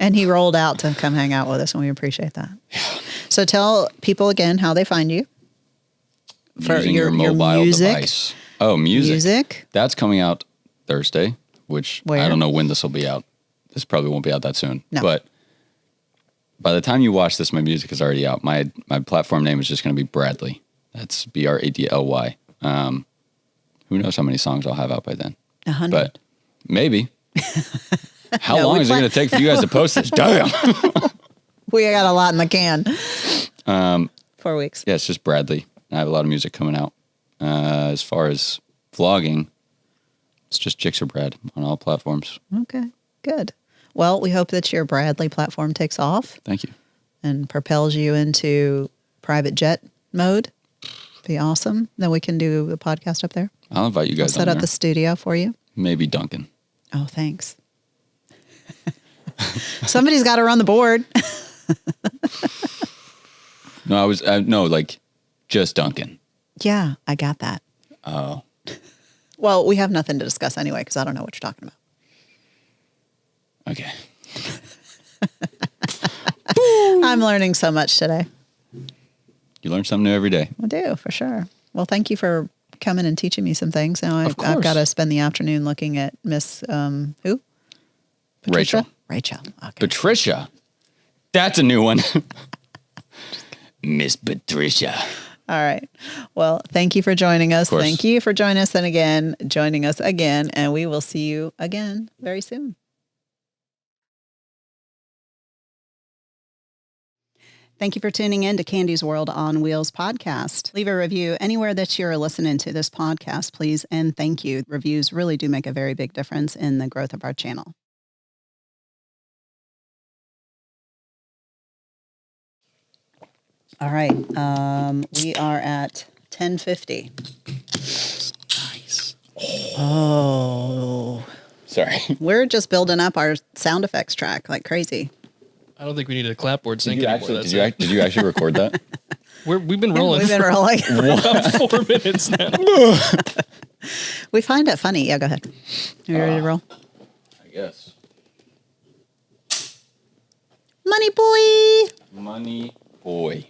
Speaker 1: And he rolled out to come hang out with us, and we appreciate that. Yeah. So tell people again how they find you.
Speaker 4: For using your mobile
Speaker 1: music.
Speaker 4: device. Oh, music.
Speaker 1: Music.
Speaker 4: That's coming out Thursday, which I don't know when this will be out. This probably won't be out that soon.
Speaker 1: No.
Speaker 4: But by the time you watch this, my music is already out. My platform name is just going to be Bradley. That's BRADLY. Who knows how many songs I'll have out by then?
Speaker 1: 100.
Speaker 4: But maybe. How long is it going to take for you guys to post this? Damn.
Speaker 1: We got a lot in the can. 4 weeks.
Speaker 4: Yeah, it's just Bradley. I have a lot of music coming out. As far as vlogging, it's just Gixxerbrad on all platforms.
Speaker 1: Okay, good. Well, we hope that your Bradley platform takes off.
Speaker 4: Thank you.
Speaker 1: And propels you into private jet mode. Be awesome. Then we can do the podcast up there.
Speaker 4: I'll invite you guys
Speaker 1: I'll set up the studio for you.
Speaker 4: Maybe Duncan.
Speaker 1: Oh, thanks. Somebody's got to run the board.
Speaker 4: No, like just Duncan.
Speaker 1: Yeah, I got that.
Speaker 4: Oh.
Speaker 1: Well, we have nothing to discuss anyway because I don't know what you're talking about.
Speaker 4: Okay.
Speaker 1: I'm learning so much today.
Speaker 4: You learn something new every day.
Speaker 1: I do, for sure. Well, thank you for coming and teaching me some things. Now I've got to spend the afternoon looking at Miss, who? Patricia? Rachel. Okay.
Speaker 4: Patricia. That's a new one. Miss Patricia.
Speaker 1: All right. Well, thank you for joining us. Thank you for joining us joining us again, and we will see you again very soon. Thank you for tuning in to Candy's World on Wheels podcast. Leave a review anywhere that you're listening to this podcast, please, and thank you. Reviews really do make a very big difference in the growth of our channel. All right. We are at 10:50.
Speaker 4: Nice.
Speaker 1: Oh.
Speaker 4: Sorry.
Speaker 1: We're just building up our sound effects track like crazy.
Speaker 5: I don't think we need a clapboard sync anymore.
Speaker 4: Did you actually record that?
Speaker 5: We've been rolling.
Speaker 1: We've been rolling.
Speaker 5: For about 4 minutes now.
Speaker 1: We find it funny. Yeah, go ahead. You ready to roll?
Speaker 4: I guess.
Speaker 1: Money boy.
Speaker 4: Money Boy.